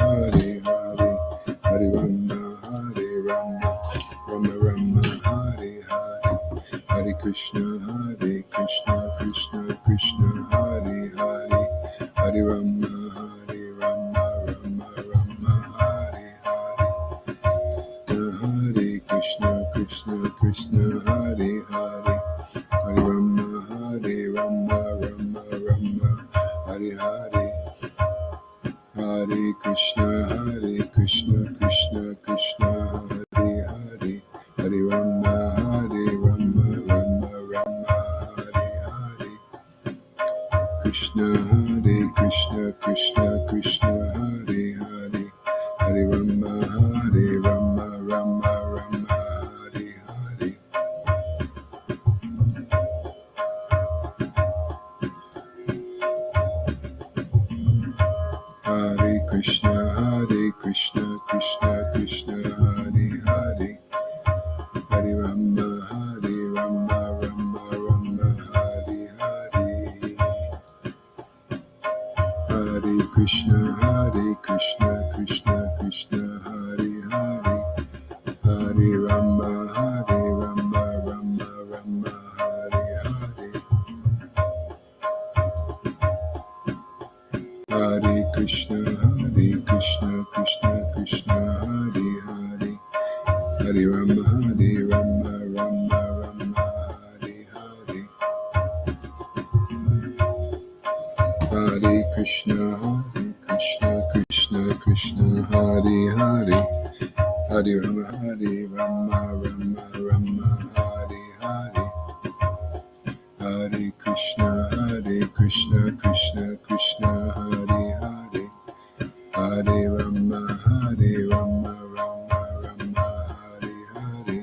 Hare Hare, Hare Rama, Hare Rama, Rama Rama, Hare Hare, Hare Krishna, Krishna Krishna, Hare Hare, Hare Rama, Hare Rama, Rama Rama, Hare Hare, Hare Krishna, Krishna, Hare Hare, Hare Rama, Hare Rama, Rama Rama, Hare Hare, Hare Krishna, Krishna Krishna, Hare Hare, Hare Rama, Rama Rama, Hare Hare, Krishna, Krishna Krishna, Hare Hare, Hare Rama, Rama Rama, Hare Hare. Hare Krishna, Krishna Krishna, Hare Hare, Hare Rama, Rama Rama, Hare Hare. Hare Krishna, Krishna Krishna, Hare Hare, Hare Rama, Rama Rama, Hare Hare. Hare Krishna, Krishna Krishna, Hare Hare, Hare Rama, Rama, Hare Hare. Hare Krishna, Krishna, Hare Hare, Hare Rama, Rama, Hare Hare. Hare Krishna, Krishna, Hare Hare, Hare Rama, Rama Rama, Hare Hare.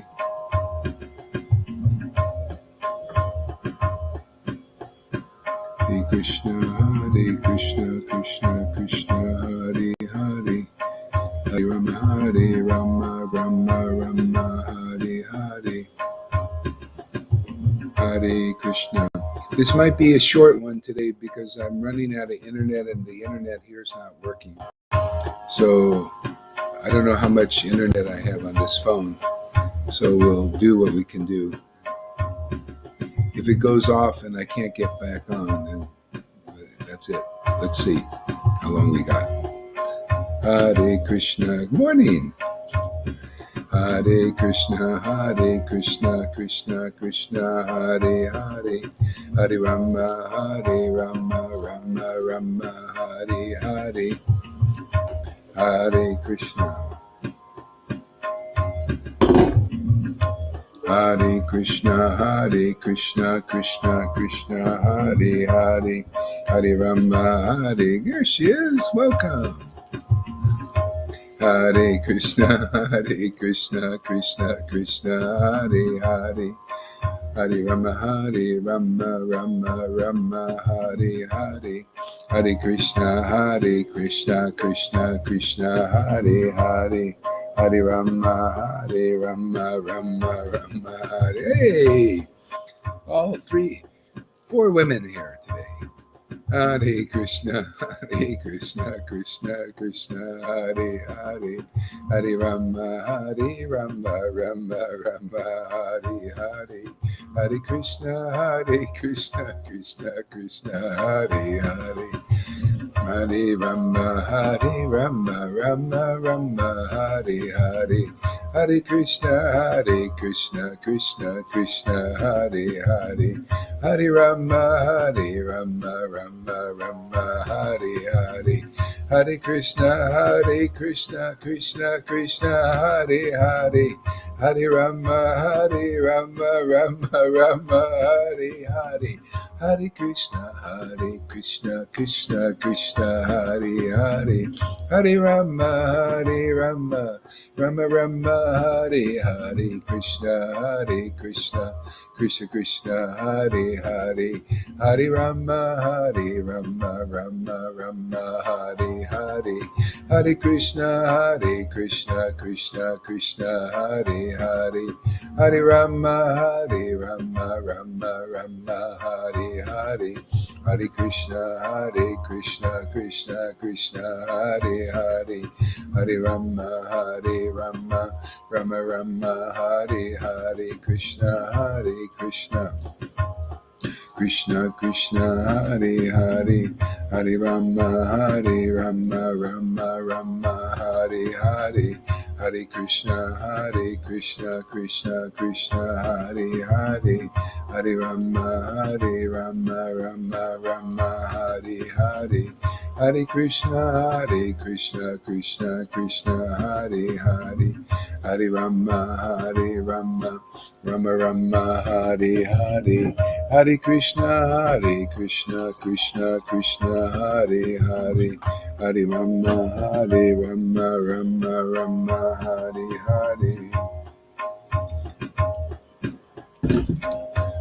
Hare Krishna, Krishna, Hare Hare, Hare Rama, Rama, Hare Hare. Hare Krishna. This might be a short one today because I'm running out of internet and the internet here is not working. So I don't know how much internet I have on this phone. So we'll do what we can do. If it goes off and I can't get back on, then that's it. Let's see how long we got. Hare Krishna. Good morning. Hare Krishna, Krishna Krishna, Hare Hare, Hare Rama, Rama, Hare Hare, Hare Krishna. Hare Krishna, Krishna Krishna, Hare Hare, Hare Rama, Hare. There she is. Welcome. Hare Krishna, Krishna Krishna, Hare Hare, Hare Rama, Rama, Hare Hare, Hare Krishna, Krishna, Hare Hare, Hare Rama, Rama, Hare. Hey, all 4 women here today. Hare Krishna, Krishna Krishna, Hare Hare, Hare Rama, Rama, Hare Hare, Hare Krishna, Krishna Krishna, Hare Hare, Hare Rama, Rama, Hare Hare, Hare Krishna, Krishna Krishna, Hare Hare, Hare Rama, Rama, Hare Hare, Hare Krishna, Krishna Krishna, Hare Hare, Hare Rama, Rama, Hare Hare, Hare Krishna, Krishna Krishna, Hare Hare, Hare Rama, Rama, Hare Hare, Krishna, Krishna Krishna, Hare Hare, Hare Rama, Rama, Hare Hare, Hare Krishna, Krishna Krishna, Hare Hare, Hare Rama, Rama Rama, Hare Hare, Hare Krishna, Krishna Krishna, Hare Hare, Hare Rama, Rama Rama, Hare Hare, Krishna, Krishna. Krishna Krishna, Hare Hare, Hare Rama, Rama Rama, Hare Hare, Hare Krishna, Krishna Krishna, Hare Hare, Hare Rama, Rama Hare Hare, Hare Krishna, Krishna Krishna, Hare Hare, Hare Rama, Rama Rama, Hare Hare, Hare Krishna, Krishna Krishna, Hare Hare, Hare Rama, Rama Hare Hare,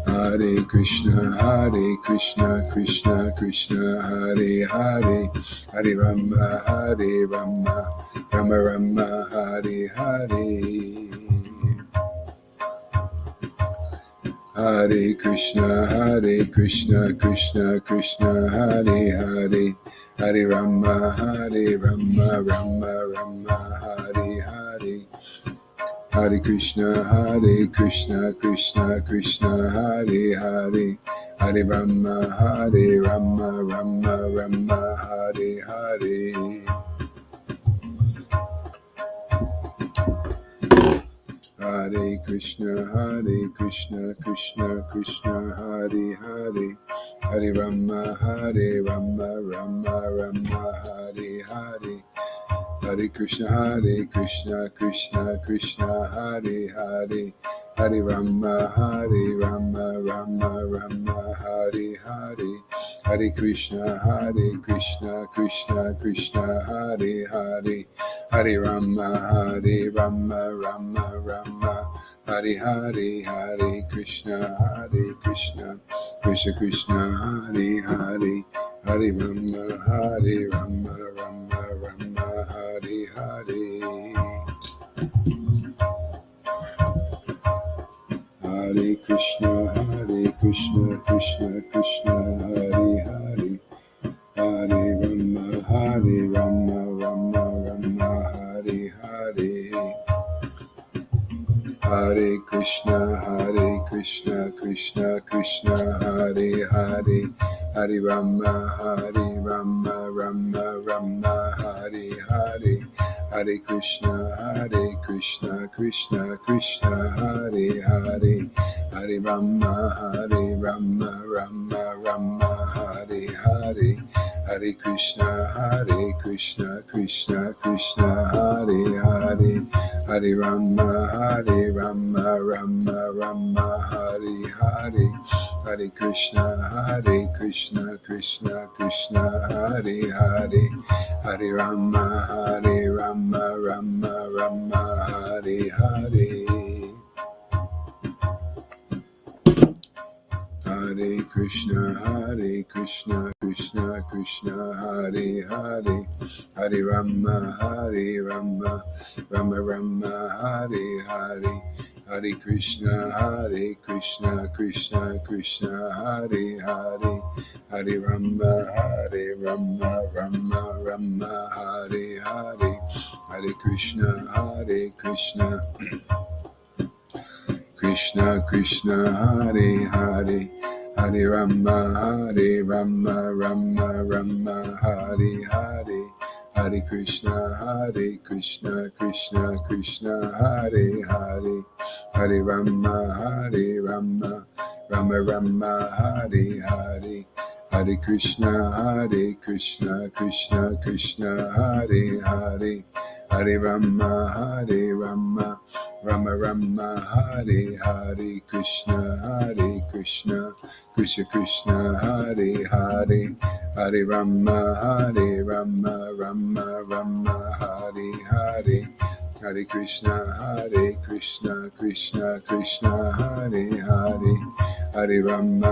Hare Krishna, Krishna Krishna, Hare Hare, Hare Rama, Rama Hare Hare. Hare Krishna, Krishna Krishna, Hare Hare, Hare Rama, Rama Hare Hare, Hare Krishna, Krishna Krishna, Hare Hare, Hare Rama, Rama Hare Hare. Hare Krishna, Krishna Krishna, Hare Hare, Hare Rama, Rama Hare Hare, Hare Krishna, Krishna Hare Hare, Hare Rama, Rama Hare Hare, Hare Krishna, Krishna Hare Hare, Hare Rama, Rama Hare Hare, Hare Krishna, Krishna Krishna, Hare Hare, Hare Rama, Rama Hare Hare. Hare Krishna, Krishna Hare Hare, Hare Rama, Rama Hare Hare. Hare Krishna, Krishna Hare Hare, Hare Rama, Rama Hare Hare, Hare Krishna, Krishna Hare Hare, Hare Rama, Rama Hare Hare, Hare Krishna, Krishna Hare Hare, Hare Rama, Rama Hare Hare, Hare Krishna, Krishna Hare Hare, Hare Rama, Rama Hare Hare. Hare Krishna, Krishna Hare Hare, Hare Rama, Rama Hare Hare, Hare Krishna, Krishna Hare Hare, Hare Rama, Rama Hare Hare, Hare Krishna, Krishna Hare Hare, Hare Rama, Rama Hare Hare, Hare Krishna, Krishna Hare Hare, Hare Rama, Rama Hare Hare, Hare Krishna, Krishna Hare Hare, Hare Rama, Rama Hare Hare, Krishna, Krishna Hare Hare, Hare Rama, Rama Hare Hare, Hare Krishna, Krishna Hare Hare, Hare Rama,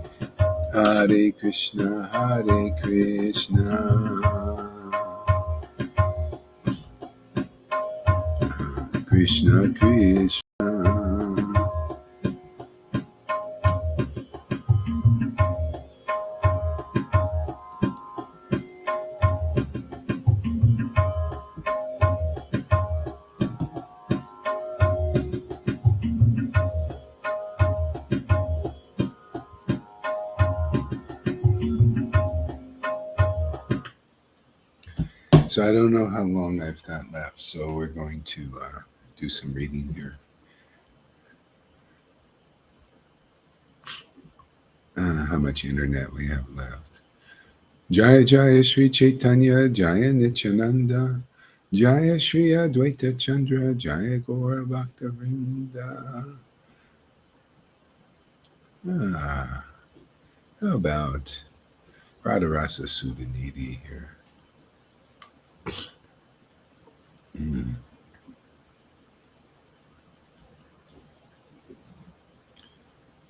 Hare Krishna, Hare Krishna, Krishna Krishna. So I don't know how long I've got left, so we're going to do some reading here. How much internet we have left. Jaya Jaya Sri Chaitanya Jaya Nityananda Jaya Sri Advaita Chandra Jaya Gaura Bhakta Vrinda. How about Radharasa Sudhanidhi here?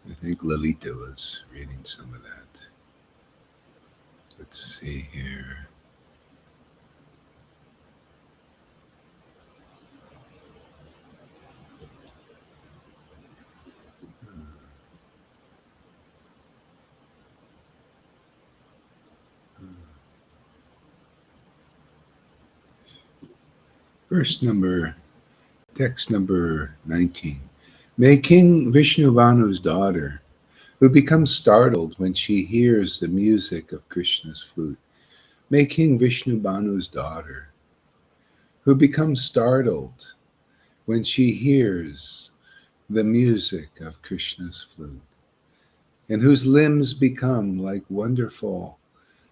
I think Lalita was reading some of that. Let's see here. Text number 19. May King Vishnubhanu's daughter, who becomes startled when she hears the music of Krishna's flute, may King Vishnubhanu's daughter, who becomes startled when she hears the music of Krishna's flute, and whose limbs become like wonderful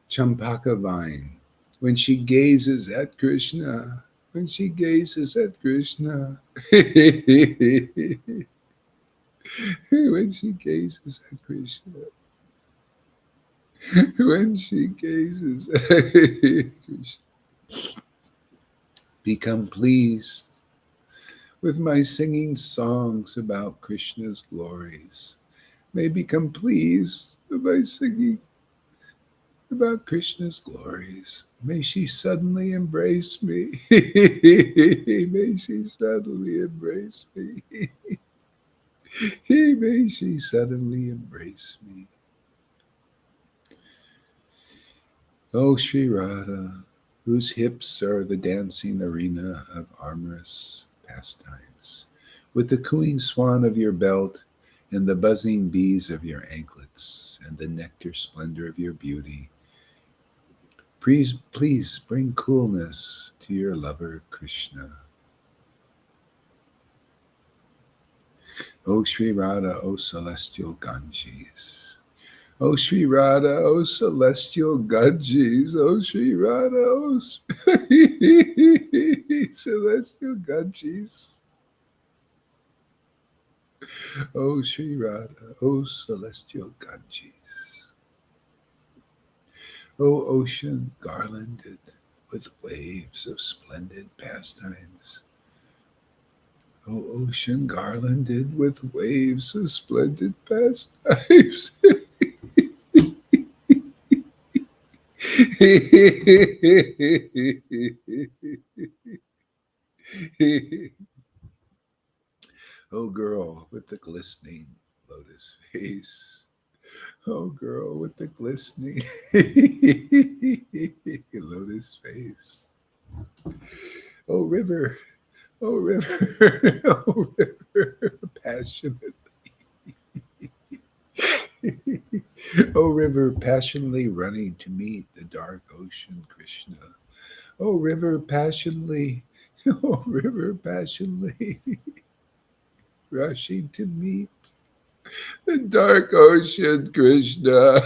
champaka vine when she gazes at Krishna, when she gazes at Krishna, when she gazes at Krishna, when she gazes at Krishna, become pleased with my singing songs about Krishna's glories. May become pleased with my singing about Krishna's glories. May she suddenly embrace me. May she suddenly embrace me. May she suddenly embrace me. Oh, Sri Radha, whose hips are the dancing arena of amorous pastimes, with the cooing swan of your belt and the buzzing bees of your anklets and the nectar splendor of your beauty, please bring coolness to your lover Krishna. O Sri Radha, O celestial Ganges. O Sri Radha, O celestial Ganges. O Sri Radha, O celestial Ganges. O Sri Radha, O celestial Ganges. O ocean garlanded with waves of splendid pastimes. O ocean garlanded with waves of splendid pastimes. Oh, girl with the glistening lotus face. Oh, girl with the glistening lotus face. Oh, river. Oh, river. Oh, river. Passionate. Oh, river, passionately running to meet the dark ocean, Krishna. Oh, river, passionately. Oh, river, passionately rushing to meet the dark ocean, Krishna.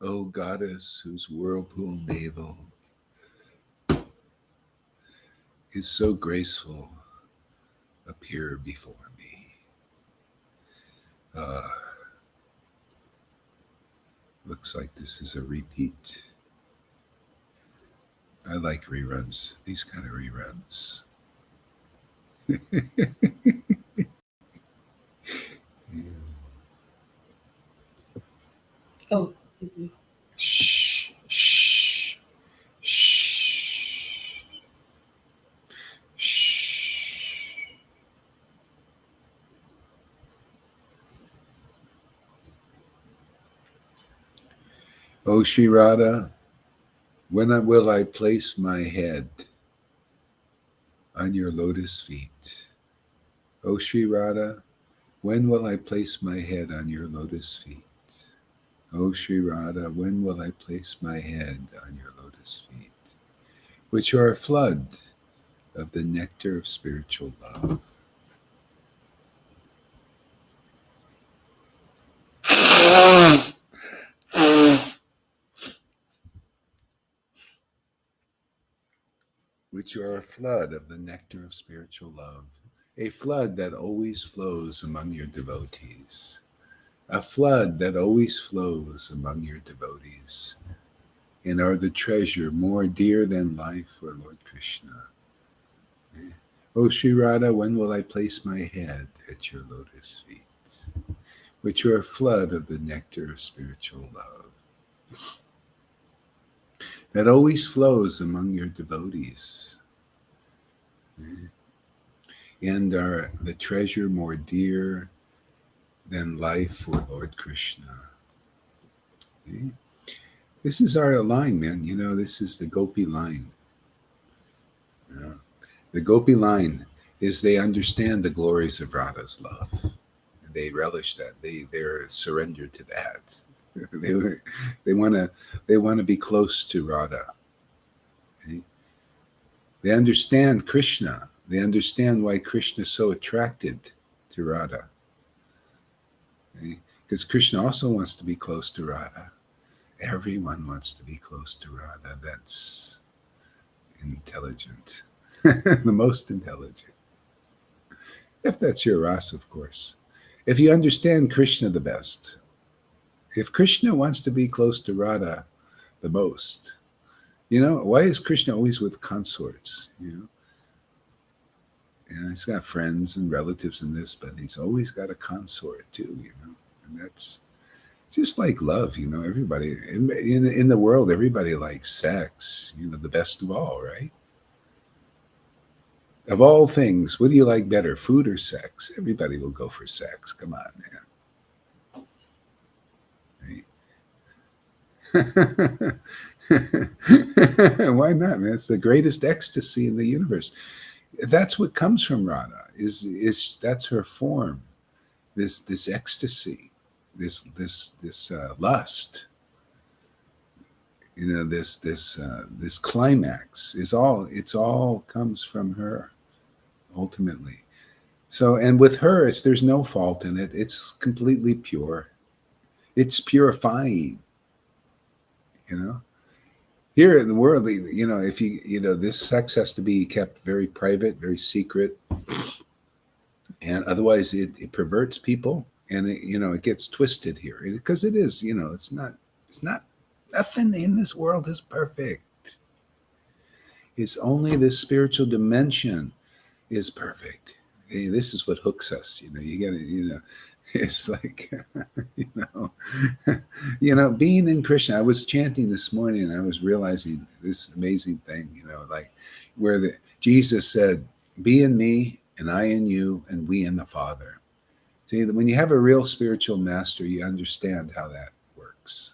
O goddess, whose whirlpool navel is so graceful, appear before me. Uh, Looks like this is a repeat. I like reruns. These kind of reruns. Oh, excuse me. Shh, shh, shh, shh. Oh, Sri Radha, when will I place my head on your lotus feet? Oh, Sri Radha, when will I place my head on your lotus feet? Oh, Sri Radha, when will I place my head on your lotus feet, which are a flood of the nectar of spiritual love? Which are a flood of the nectar of spiritual love, a flood that always flows among your devotees, a flood that always flows among your devotees, and are the treasure more dear than life for Lord Krishna. O Sri Radha, when will I place my head at your lotus feet, which are a flood of the nectar of spiritual love, that always flows among your devotees, and are the treasure more dear than life for Lord Krishna. This is our line, man. You know, this is the Gopi line. You know? The Gopi line is they understand the glories of Radha's love. They relish that. They're surrendered to that. they want to be close to Radha. Okay? They understand Krishna. They understand why Krishna is so attracted to Radha. Okay? Because Krishna also wants to be close to Radha. Everyone wants to be close to Radha. That's intelligent. The most intelligent. If that's your rasa, of course. If you understand Krishna the best. If Krishna wants to be close to Radha the most, you know, why is Krishna always with consorts? You know, he's got friends and relatives in this, but he's always got a consort too, you know, and that's just like love, you know. Everybody in the world, everybody likes sex, you know, the best of all, right? Of all things, what do you like better, food or sex? Everybody will go for sex. Come on, man. Right? Why not, man? It's the greatest ecstasy in the universe. That's what comes from Radha. Is that's her form? This ecstasy, this lust. You know, this climax is all. It's all comes from her, ultimately. So, and with her, there's no fault in it. It's completely pure. It's purifying. You know, here in the world, you know, if you know, this sex has to be kept very private, very secret, and otherwise it perverts people, and you know, it gets twisted here because it is. You know, it's not. Nothing in this world is perfect. It's only this spiritual dimension is perfect. Hey, this is what hooks us. You know, you gotta, you know, it's like, you know, you know, being in Krishna. I was chanting this morning, and I was realizing this amazing thing. You know, like where Jesus said, "Be in me, and I in you, and we in the Father." See, when you have a real spiritual master, you understand how that works.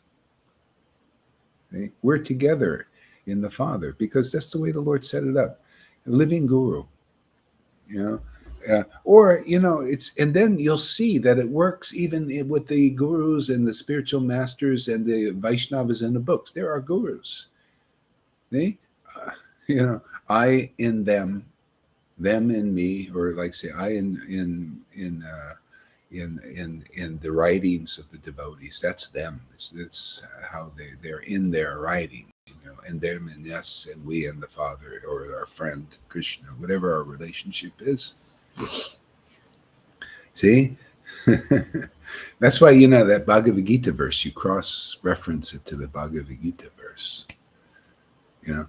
Okay? We're together in the Father because that's the way the Lord set it up. A living guru, you know. Or you know, it's, and then you'll see that it works even with the gurus and the spiritual masters and the Vaishnavas in the books. There are gurus. They, you know, I in them in me, or like say I in the writings of the devotees. That's them. It's how they're in their writing. You know, and them and us and we and the Father, or our friend Krishna, whatever our relationship is. See? That's why, you know, that Bhagavad Gita verse, you cross reference it to the Bhagavad Gita verse. You know,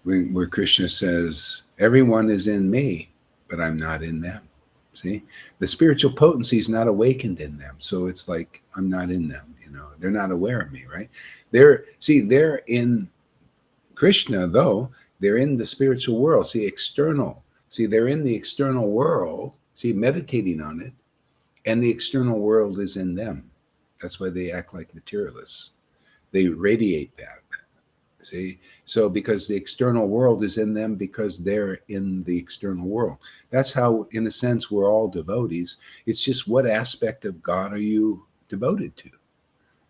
where Krishna says, everyone is in me, but I'm not in them. See, the spiritual potency is not awakened in them. So it's like, I'm not in them, they're not aware of me, right? They're in Krishna, though, they're in the spiritual world. See, external. See, they're in the external world. See, meditating on it. And the external world is in them. That's why they act like materialists. They radiate that. See? So because the external world is in them because they're in the external world. That's how, in a sense, we're all devotees. It's just what aspect of God are you devoted to?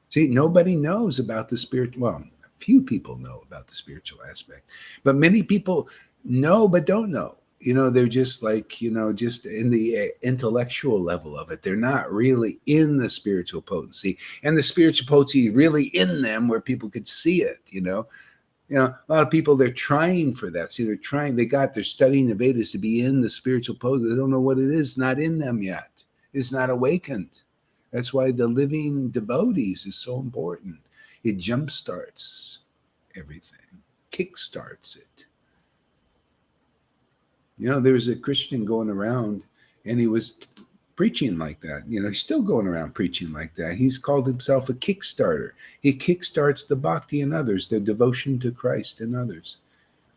See, nobody knows about the spirit. Well, few people know about the spiritual aspect, but many people know but don't know. They're just like, just in the intellectual level of it. They're not really in the spiritual potency, and the spiritual potency really in them where people could see it. A lot of people, they're trying for that. See, they're studying the Vedas to be in the spiritual potency. They don't know what it is. It's not in them yet. It's not awakened. That's why the living devotees is so important. It jumpstarts everything, kickstarts it. There was a Christian going around and he was preaching like that. He's still going around preaching like that. He's called himself a kickstarter. He kickstarts the bhakti in others, the devotion to Christ in others.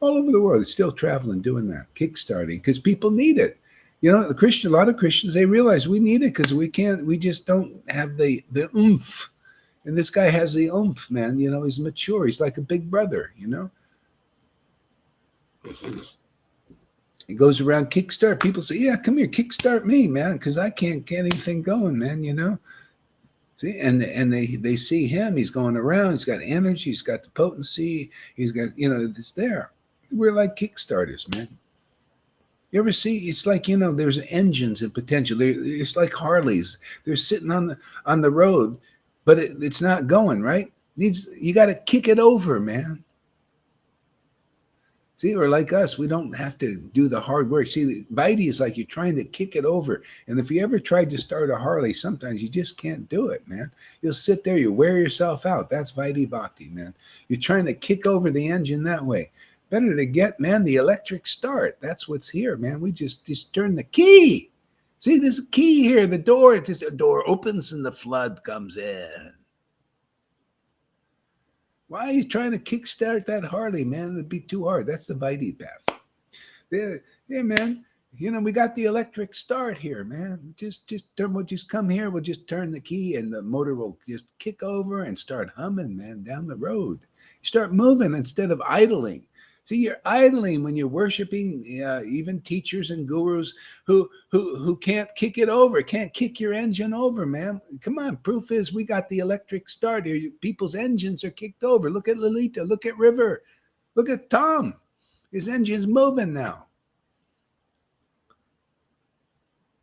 All over the world, he's still traveling doing that, kickstarting, because people need it. A lot of Christians, they realize we need it because we just don't have the oomph. And this guy has the oomph, man. He's mature. He's like a big brother, He goes around kickstart. People say, yeah, come here, kickstart me, man, because I can't get anything going, man, See, and they see him. He's going around. He's got energy. He's got the potency. He's got, it's there. We're like kickstarters, man. You ever see? It's like, there's engines and potential. It's like Harleys. They're sitting on the road, but it's not going right. You got to kick it over, man. See, or like us, we don't have to do the hard work. See, Vaidhi is like you're trying to kick it over. And if you ever tried to start a Harley, sometimes you just can't do it, man. You'll sit there, you wear yourself out. That's Vaidhi Bhakti, man. You're trying to kick over the engine that way. Better to get, man, the electric start. That's what's here, man. We just turn the key. See, there's a key here. The door opens and the flood comes in. Why are you trying to kickstart that Harley, man? It'd be too hard. That's the Vaidhi path. Yeah, man. We got the electric start here, man. We'll just come here. We'll just turn the key and the motor will just kick over and start humming, man, down the road. You start moving instead of idling. See, you're idling when you're worshiping even teachers and gurus who can't kick it over, can't kick your engine over, man. Come on, proof is we got the electric start here. People's engines are kicked over. Look at Lalita. Look at River. Look at Tom. His engine's moving now.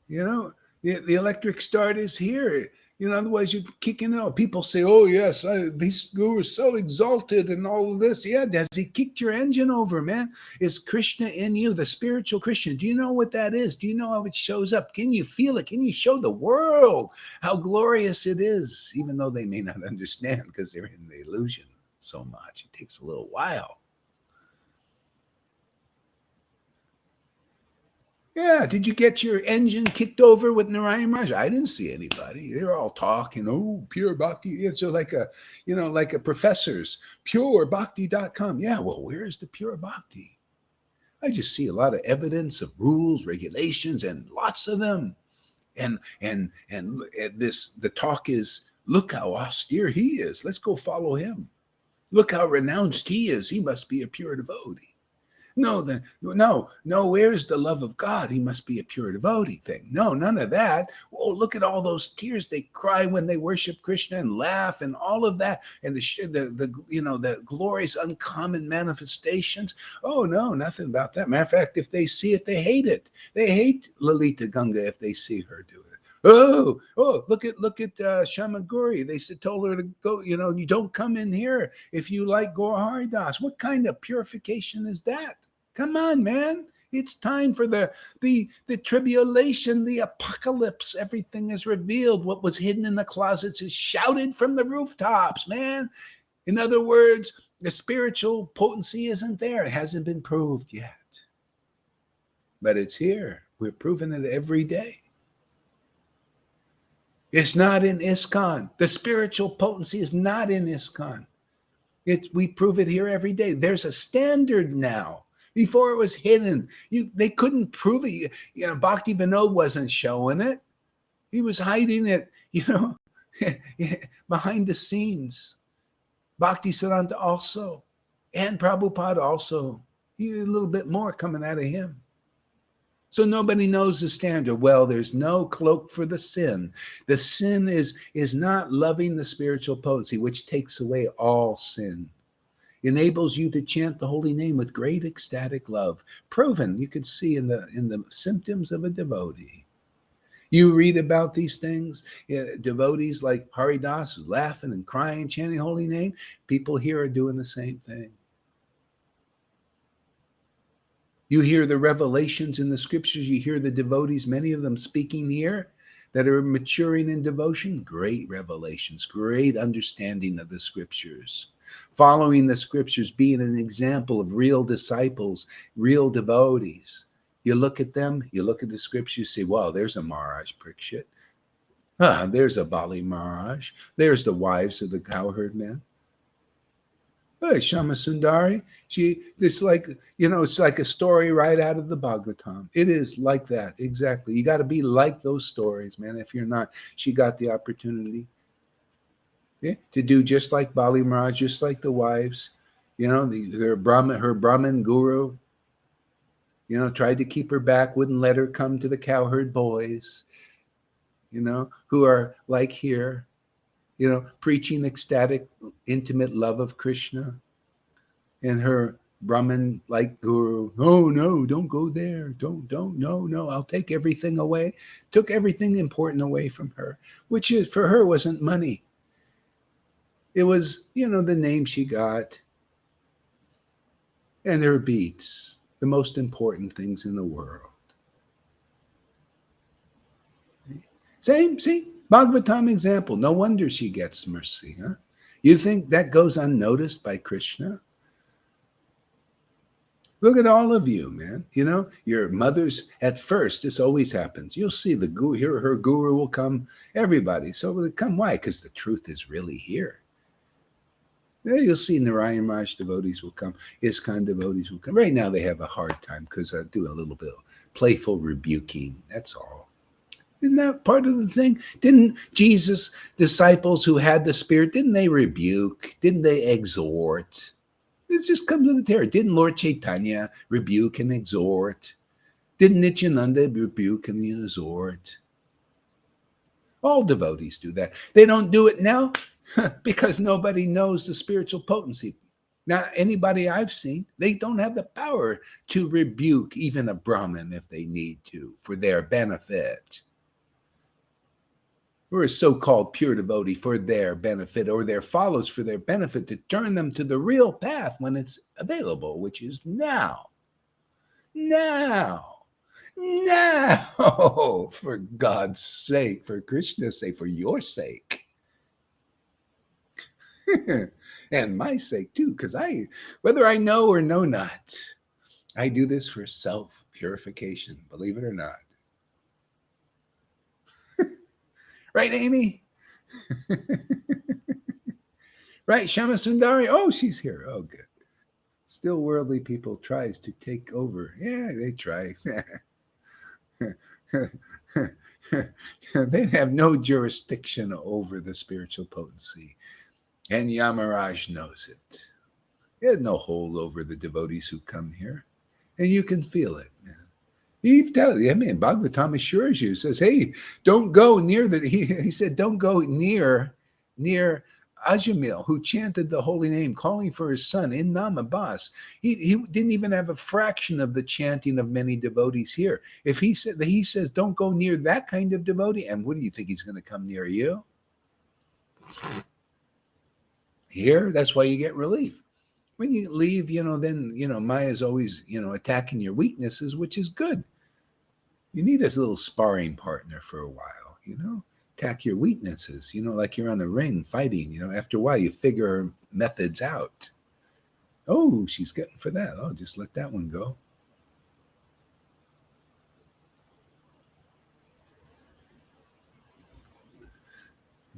The electric start is here. Otherwise you're kicking it out. People say, oh, yes, this guru is so exalted and all of this. Yeah, has he kicked your engine over, man? Is Krishna in you, the spiritual Krishna? Do you know what that is? Do you know how it shows up? Can you feel it? Can you show the world how glorious it is, even though they may not understand because they're in the illusion so much? It takes a little while. Yeah, did you get your engine kicked over with Narayan Raj? I didn't see anybody. They were all talking, oh, pure bhakti. It's like a professor's, purebhakti.com. Yeah, well, where's the pure bhakti? I just see a lot of evidence of rules, regulations, and lots of them. And the talk is, look how austere he is. Let's go follow him. Look how renounced he is. He must be a pure devotee. No, where's the love of God? He must be a pure devotee thing. No, none of that. Oh, look at all those tears they cry when they worship Krishna and laugh and all of that. And the glorious uncommon manifestations. Oh, no, nothing about that. Matter of fact, if they see it, they hate it. They hate Lalita Ganga if they see her do it. Oh, look at Shamaguri. They told her to go, you don't come in here if you like Gaur Haridas. What kind of purification is that? Come on, man. It's time for the tribulation, the apocalypse. Everything is revealed. What was hidden in the closets is shouted from the rooftops, man. In other words, The spiritual potency isn't there. It hasn't been proved yet. But it's here. We're proving it every day. It's not in ISKCON. The spiritual potency is not in ISKCON. We prove it here every day. There's a standard now. Before it was hidden. They couldn't prove it. Bhakti Vinod wasn't showing it. He was hiding it, behind the scenes. Bhakti Siddhanta also. And Prabhupada also. A little bit more coming out of him. So nobody knows the standard. Well, there's no cloak for the sin. The sin is not loving the spiritual potency, which takes away all sin. Enables you to chant the holy name with great ecstatic love. Proven, you can see in the symptoms of a devotee. You read about these things, devotees like Haridas laughing and crying, chanting holy name. People here are doing the same thing. You hear the revelations in the scriptures. You hear the devotees, many of them speaking here, that are maturing in devotion. Great revelations, great understanding of the scriptures. Following the scriptures, being an example of real disciples, real devotees. You look at them, you look at the scriptures, you say, wow, there's a Maharaj Parikshit. There's a Bali Maharaj. There's the wives of the cowherd men. Hey, Shama Sundari, it's like a story right out of the Bhagavatam. It is like that, exactly. You got to be like those stories, man. If you're not, she got the opportunity to do just like Bali Maharaj, just like the wives. Her Brahmin guru, tried to keep her back, wouldn't let her come to the cowherd boys, who are like here. Preaching ecstatic, intimate love of Krishna. And her Brahmin-like guru, no, don't go there. Don't, no, I'll take everything away. Took everything important away from her, which for her wasn't money. It was, the name she got and her beats, the most important things in the world. Same, see? Bhagavatam example. No wonder she gets mercy, huh? You think that goes unnoticed by Krishna? Look at all of you, man. Your mothers, at first, this always happens. You'll see the guru, her guru will come, everybody. So will it come? Why? Because the truth is really here. Yeah, you'll see Narayan Raj devotees will come. ISKCON devotees will come. Right now they have a hard time because I do a little bit of playful rebuking. That's all. Isn't that part of the thing? Didn't Jesus' disciples who had the Spirit, didn't they rebuke? Didn't they exhort? It just comes with the terror. Didn't Lord Caitanya rebuke and exhort? Didn't Nityananda rebuke and exhort? All devotees do that. They don't do it now because nobody knows the spiritual potency. Now, anybody I've seen, they don't have the power to rebuke even a Brahmin if they need to for their benefit. Or a so-called pure devotee for their benefit, or their followers for their benefit, to turn them to the real path when it's available, which is now. Now, for God's sake, for Krishna's sake, for your sake. And my sake too, because whether I know or know not, I do this for self-purification, believe it or not. Right, Amy? Right, Shama Sundari? Oh, she's here. Oh, good. Still worldly people tries to take over. Yeah, they try. They have no jurisdiction over the spiritual potency. And Yamaraj knows it. He has no hold over the devotees who come here. And you can feel it, man. He tells you, Bhagavatam assures you, says, hey, don't go near he said, don't go near Ajamil, who chanted the holy name, calling for his son in Namabas. He didn't even have a fraction of the chanting of many devotees here. If he says, don't go near that kind of devotee, and what do you think he's going to come near you? Here, that's why you get relief. When you leave, then, Maya's always, attacking your weaknesses, which is good. You need a little sparring partner for a while, attack your weaknesses, like you're on a ring fighting, after a while you figure methods out. Oh, she's getting for that. Oh, just let that one go.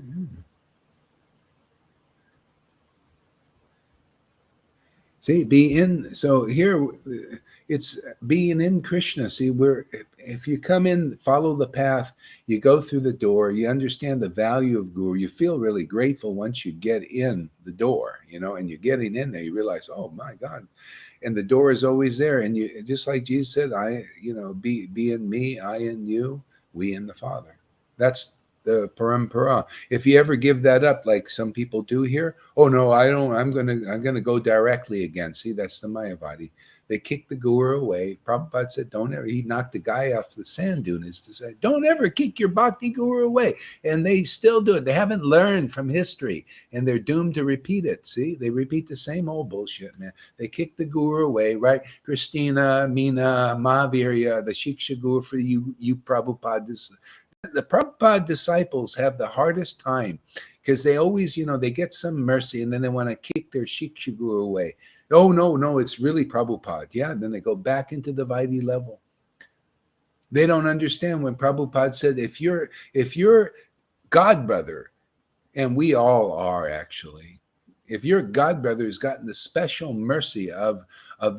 Mm. See, so here it's being in Krishna. See, if you come in, follow the path, you go through the door, you understand the value of Guru, you feel really grateful once you get in the door, and you're getting in there, you realize, oh my God. And the door is always there. And you just like Jesus said, be in me, I in you, we in the Father. That's the parampara. If you ever give that up, like some people do here, oh no, I don't. I'm gonna go directly again. See, that's the Mayavadi. They kicked the guru away. Prabhupada said, don't ever. He knocked the guy off the sand dunes to say, don't ever kick your bhakti guru away. And they still do it. They haven't learned from history, and they're doomed to repeat it. See, they repeat the same old bullshit, man. They kick the guru away, right? Christina, Meena, Mahavirya, the Shiksha guru for you Prabhupada. The Prabhupada disciples have the hardest time because they always, they get some mercy and then they want to kick their Shiksha guru away. Oh, no, it's really Prabhupada. Yeah, and then they go back into the Vaidhi level. They don't understand when Prabhupada said, if your god brother, and we all are actually, if your god brother has gotten the special mercy of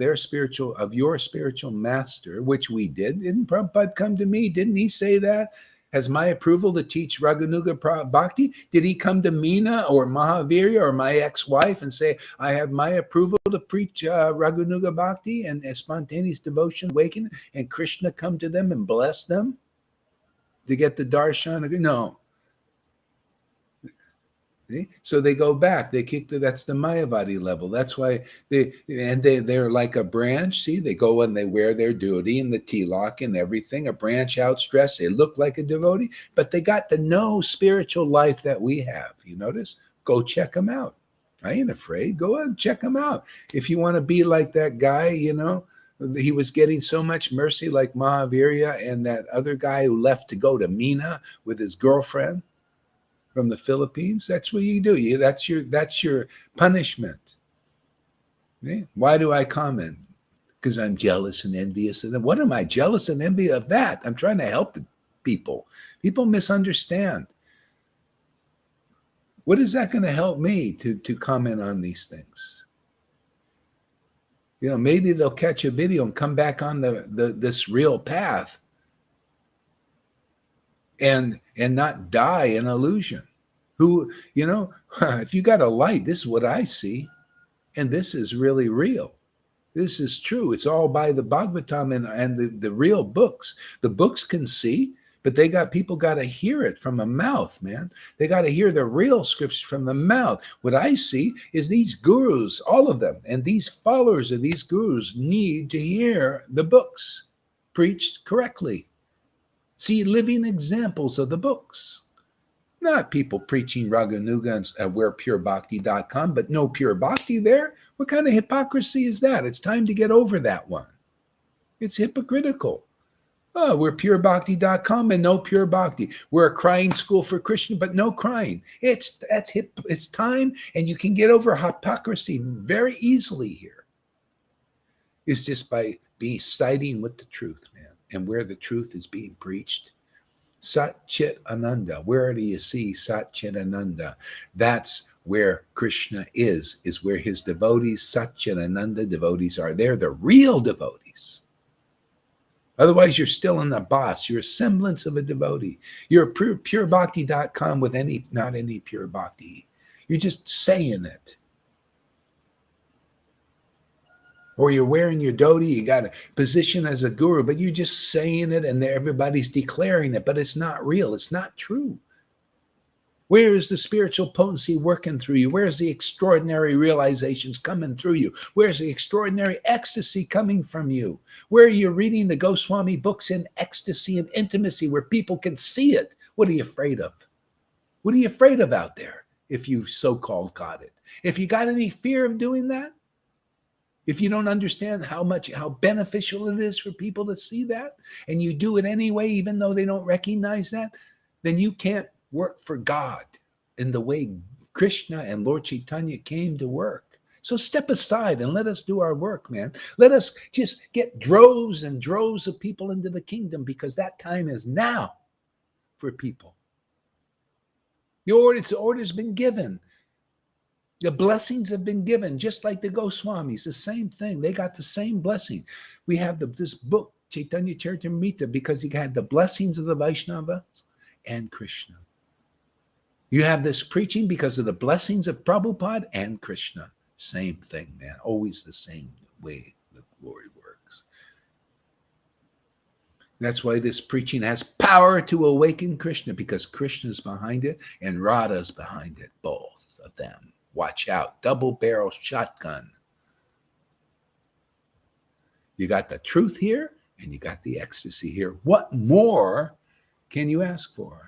your spiritual master, which we did, didn't Prabhupada come to me? Didn't he say that? Has my approval to teach Raganuga Bhakti? Did he come to Meena or Mahavirya or my ex-wife and say, I have my approval to preach Raganuga Bhakti and spontaneous devotion, awakening, and Krishna come to them and bless them to get the darshan? No. See? So they go back. They kick that's the Mayavadi level. That's why they're like a branch. See, they go and they wear their duty and the tilak and everything, a branch outstretched. They look like a devotee, but they got the no spiritual life that we have. You notice? Go check them out. I ain't afraid. Go and check them out. If you want to be like that guy, he was getting so much mercy like Mahavirya and that other guy who left to go to Meena with his girlfriend from the Philippines. That's what you do. That's your punishment. Okay? Why do I comment? Because I'm jealous and envious of them. What am I jealous and envious of that? I'm trying to help the people. People misunderstand. What is that going to help me to comment on these things? Maybe they'll catch a video and come back on this real path and not die in illusion. Who, if you got a light, this is what I see. And this is really real. This is true. It's all by the Bhagavatam and the real books. The books can see, but people got to hear it from a mouth, man. They got to hear the real scriptures from the mouth. What I see is these gurus, all of them, and these followers of these gurus need to hear the books preached correctly. See living examples of the books. Not people preaching Raganuga at wherepurebhakti.com, but no pure bhakti there. What kind of hypocrisy is that? It's time to get over that one. It's hypocritical. Oh, we're purebhakti.com and no pure bhakti. We're a crying school for Krishna, but no crying. It's time, and you can get over hypocrisy very easily here. It's just by siding with the truth, man, and where the truth is being preached. Sat Chit Ananda. Where do you see Sat Chit Ananda? That's where Krishna is where his devotees, Sat Chit Ananda devotees are. They're the real devotees. Otherwise, you're still in the boss. You're a semblance of a devotee. You're purebhakti.com with not any pure bhakti. You're just saying it. Or you're wearing your dhoti, you got a position as a guru, but you're just saying it and everybody's declaring it, but it's not real. It's not true. Where is the spiritual potency working through you? Where's the extraordinary realizations coming through you? Where's the extraordinary ecstasy coming from you? Where are you reading the Goswami books in ecstasy and intimacy where people can see it? What are you afraid of? What are you afraid of out there if you've so-called got it? If you got any fear of doing that, if you don't understand how beneficial it is for people to see that, and you do it anyway, even though they don't recognize that, then you can't work for God in the way Krishna and Lord Chaitanya came to work. So step aside and let us do our work, man. Let us just get droves and droves of people into the kingdom, because that time is now for people. The order's been given. The blessings have been given, just like the Goswamis, the same thing. They got the same blessing. We have this book, Caitanya Devotees, because he had the blessings of the Vaishnavas and Krishna. You have this preaching because of the blessings of Prabhupada and Krishna. Same thing, man. Always the same way the glory works. That's why this preaching has power to awaken Krishna, because Krishna's behind it and Radha's behind it, both of them. Watch out. Double barrel shotgun. You got the truth here and you got the ecstasy here. What more can you ask for?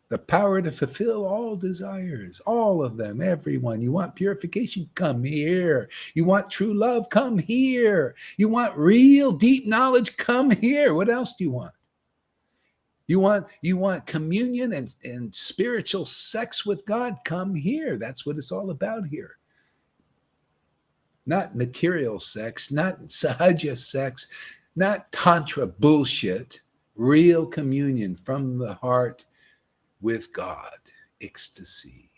The power to fulfill all desires, all of them, everyone. You want purification? Come here. You want true love? Come here. You want real deep knowledge? Come here. What else do you want? You want communion and spiritual sex with God? Come here. That's what it's all about here. Not material sex, not sahaja sex, not tantra bullshit. Real communion from the heart with God, ecstasy,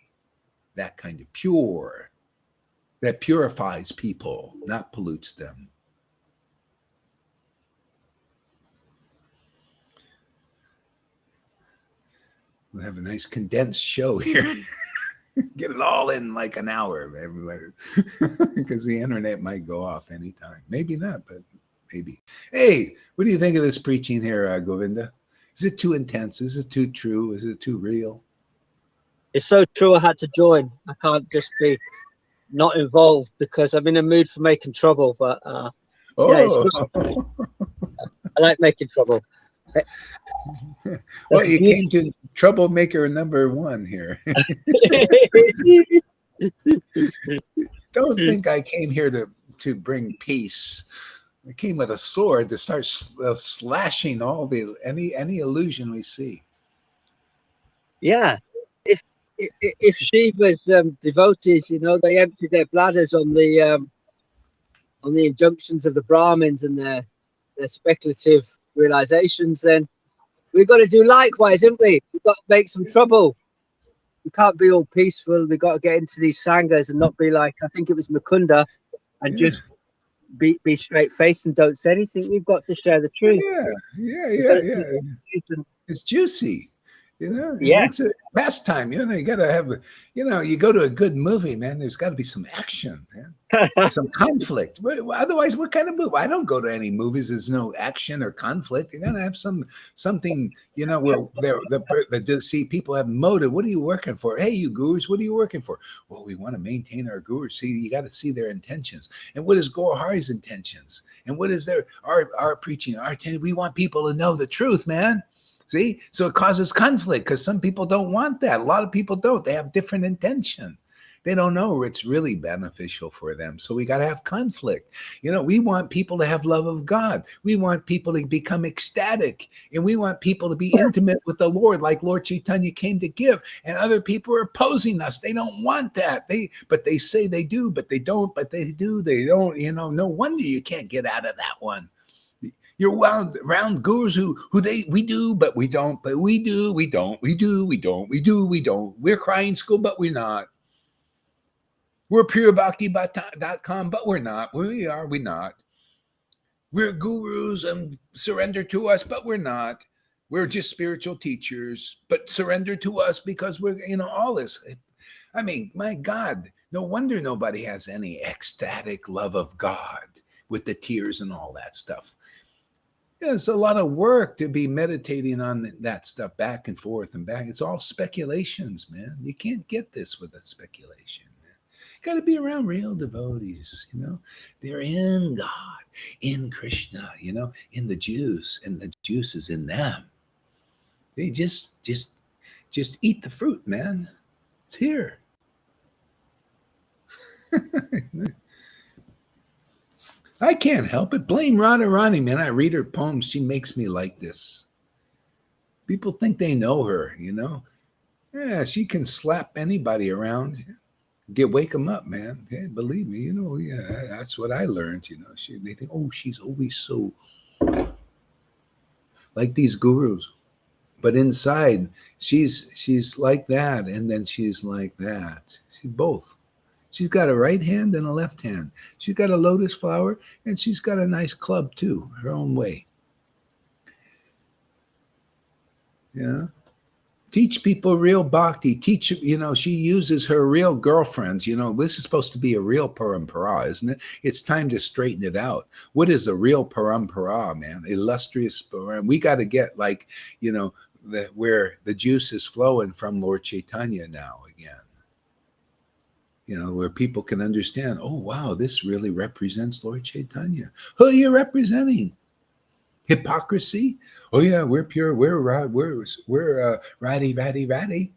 that kind of pure, that purifies people, not pollutes them. We'll have a nice condensed show here. Get it all in like an hour, everybody, because the internet might go off anytime. Maybe not, but maybe. Hey, what do you think of this preaching here, Govinda? Is it too intense? Is it too true? Is it too real? It's so true. I had to join. I can't just be not involved because I'm in a mood for making trouble. But yeah, I like making trouble. Well, you came to troublemaker number one here. Don't think I came here to bring peace. I came with a sword to start slashing all any illusion we see. Yeah, if Shiva's devotees, they empty their bladders on the injunctions of the Brahmins and their speculative realizations, then we've got to do likewise, haven't we? We've got to make some trouble. We can't be all peaceful. We've got to get into these sanghas and not be like, I think it was Mukunda, and just be straight faced and don't say anything. We've got to share the truth. Yeah. It's juicy. It makes it pastime. You got to have, you go to a good movie, man. There's got to be some action, man. Some conflict. Otherwise, what kind of movie? I don't go to any movies. There's no action or conflict. You got to have something. Where see people have motive. What are you working for? Hey, you gurus, what are you working for? Well, we want to maintain our gurus. See, you got to see their intentions. And what is Gaur Hari's intentions? And what is our preaching? Our intention? We want people to know the truth, man. See, so it causes conflict because some people don't want that. A lot of people don't. They have different intention. They don't know it's really beneficial for them. So we got to have conflict. We want people to have love of God. We want people to become ecstatic. And we want people to be intimate with the Lord like Lord Caitanya came to give. And other people are opposing us. They don't want that. But they say they do, but they don't, but they do, they don't. No wonder you can't get out of that one. You're around gurus we do, but we don't, but we do, we don't, we do, we don't, we do, we don't. We're crying school, but we're not. We're purebhakti.com, but we're not. We are, we not. We're gurus and surrender to us, but we're not. We're just spiritual teachers, but surrender to us because we're, all this. I mean, my God, no wonder nobody has any ecstatic love of God with the tears and all that stuff. It's a lot of work to be meditating on that stuff back and forth and back. It's all speculations, man. You can't get this with a speculation, man. Got to be around real devotees, They're in God, in Krishna, in the juice, and the juice is in them. They just eat the fruit, man. It's here. I can't help it. Blame Radharani, man. I read her poems. She makes me like this. People think they know her, Yeah, she can slap anybody around. wake them up, man. Hey, believe me, yeah, that's what I learned. They think, oh, she's always so like these gurus, but inside, she's like that, and then she's like that. She's both. She's got a right hand and a left hand. She's got a lotus flower, and she's got a nice club too, her own way. Yeah. Teach people real bhakti. Teach, she uses her real girlfriends. This is supposed to be a real parampara, isn't it? It's time to straighten it out. What is a real parampara, man? Illustrious parampara. We got to get like, where the juice is flowing from Lord Chaitanya now again. Where people can understand, oh, wow, this really represents Lord Chaitanya. Who are you representing? Hypocrisy? Oh yeah, we're pure. We're ratty.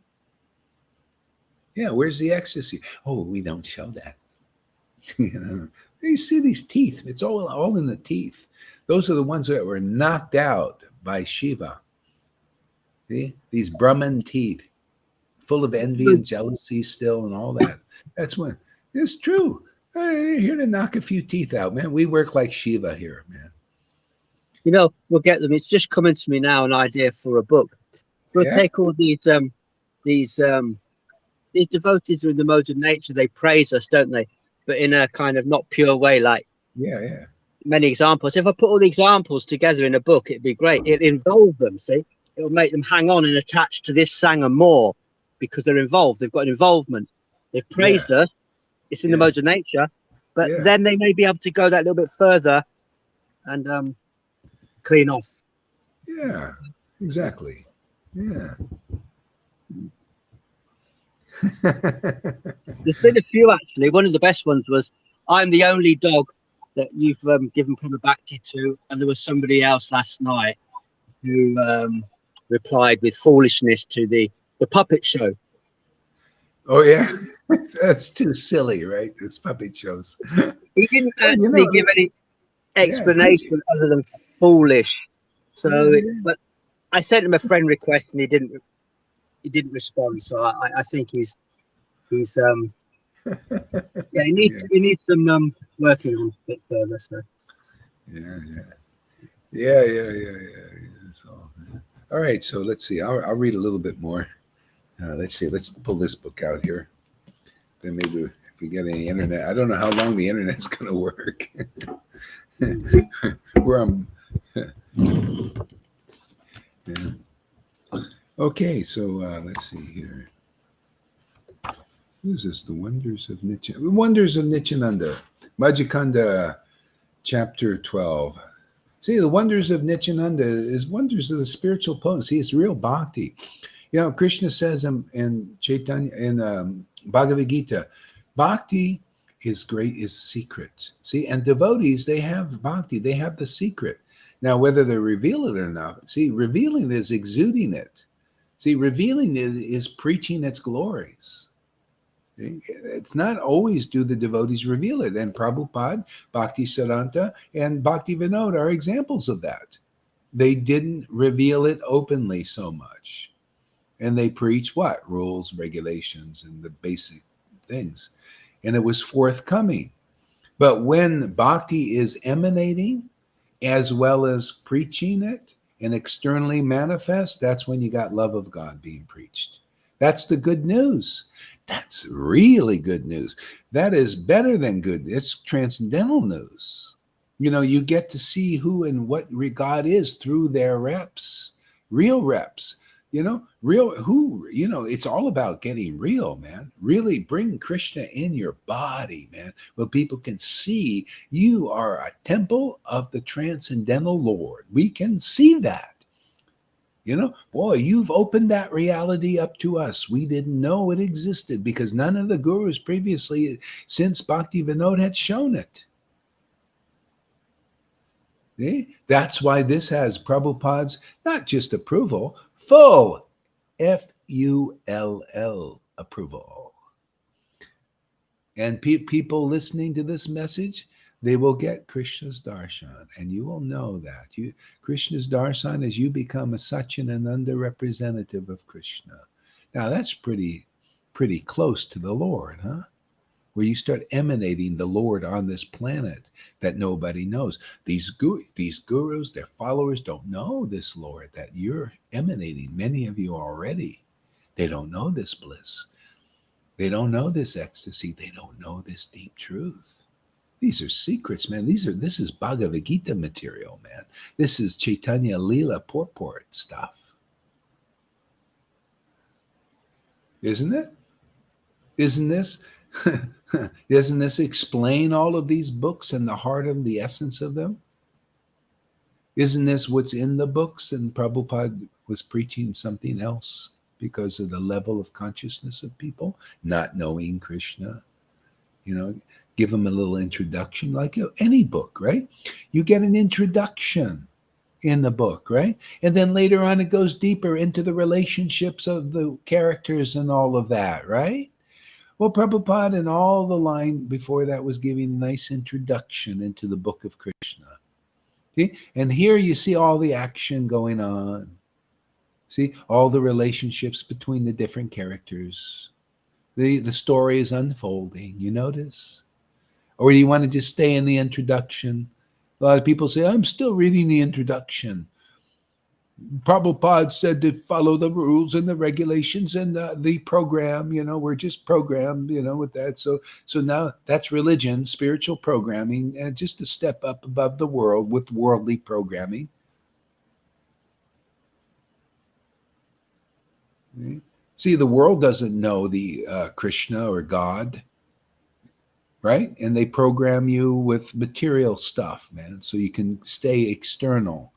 Yeah, where's the ecstasy? Oh, we don't show that. You see these teeth? It's all in the teeth. Those are the ones that were knocked out by Shiva. See these Brahman teeth, full of envy and jealousy still, and all that. That's when it's true. Hey, here to knock a few teeth out, man. We work like Shiva here, man. We'll get them. It's just coming to me now, an idea for a book. We'll take all these devotees who are in the mode of nature. They praise us, don't they? But in a kind of not pure way, like many examples. If I put all the examples together in a book, it'd be great. It'll involve them, see? It'll make them hang on and attach to this Sangha more because they're involved. They've got an involvement. They've praised us. It's in the mode of nature. But then they may be able to go that little bit further and clean off. Yeah, exactly. Yeah. There's been a few actually. One of the best ones was, I'm the only dog that you've given Prabhu Bhakti to, and there was somebody else last night who replied with foolishness to the puppet show. Oh yeah, that's too silly, right? It's puppet shows. He didn't actually give any explanation other than foolish. So, but I sent him a friend request and he didn't respond. So I think he's he needs some working on a bit further. So yeah. All right. So let's see. I'll read a little bit more. Let's see. Let's pull this book out here. Then maybe if we get any internet, I don't know how long the internet's going to work. Okay, so let's see here. What is this? The Wonders of Nityananda. Majjhikanda, chapter 12. See, the wonders of Nityananda is wonders of the spiritual potency. It's real bhakti. Krishna says in Chaitanya, in Bhagavad Gita, bhakti is secret. See, and devotees, they have bhakti. They have the secret. Now, whether they reveal it or not, see, revealing is exuding it. See, revealing is preaching its glories. See? It's not always do the devotees reveal it. And Prabhupada, Bhakti Siddhanta, and Bhakti Vinod are examples of that. They didn't reveal it openly so much. And they preach what? Rules, regulations, and the basic things. And it was forthcoming. But when bhakti is emanating, as well as preaching it and externally manifest, that's when you got love of God being preached. That's the good news. That's really good news. That is better than good. It's transcendental news. You get to see who and what God is through their reps, real reps. It's all about getting real, man. Really bring Krishna in your body, man, where people can see you are a temple of the transcendental Lord. We can see that. Boy, you've opened that reality up to us. We didn't know it existed because none of the gurus previously, since Bhakti Vinod, had shown it. See? That's why this has Prabhupada's not just approval, full FULL approval. And people listening to this message, they will get Krishna's darshan, and you will know that. Krishna's darshan is you become a Satchidananda representative of Krishna. Now that's pretty close to the Lord, huh? where you start emanating the Lord on this planet that nobody knows. These gurus, their followers don't know this Lord that you're emanating. Many of you already. They don't know this bliss. They don't know this ecstasy. They don't know this deep truth. These are secrets, man. This is Bhagavad Gita material, man. This is Caitanya Leela purport stuff. Isn't it? Isn't this? Doesn't this explain all of these books and the heart of the essence of them? Isn't this what's in the books? And Prabhupada was preaching something else because of the level of consciousness of people not knowing Krishna. Give them a little introduction, like any book, right? You get an introduction in the book, right? And then later on, it goes deeper into the relationships of the characters and all of that, right? Well, Prabhupada and all the line before that was giving a nice introduction into the book of Krishna. See? And here you see all the action going on. See, all the relationships between the different characters. The story is unfolding, you notice? Or do you want to just stay in the introduction? A lot of people say, I'm still reading the introduction. Prabhupada said to follow the rules and the regulations and the program, we're just programmed, with that. So now that's religion, spiritual programming, and just a step up above the world with worldly programming. Okay. See, the world doesn't know the Krishna or God, right? And they program you with material stuff, man, so you can stay external.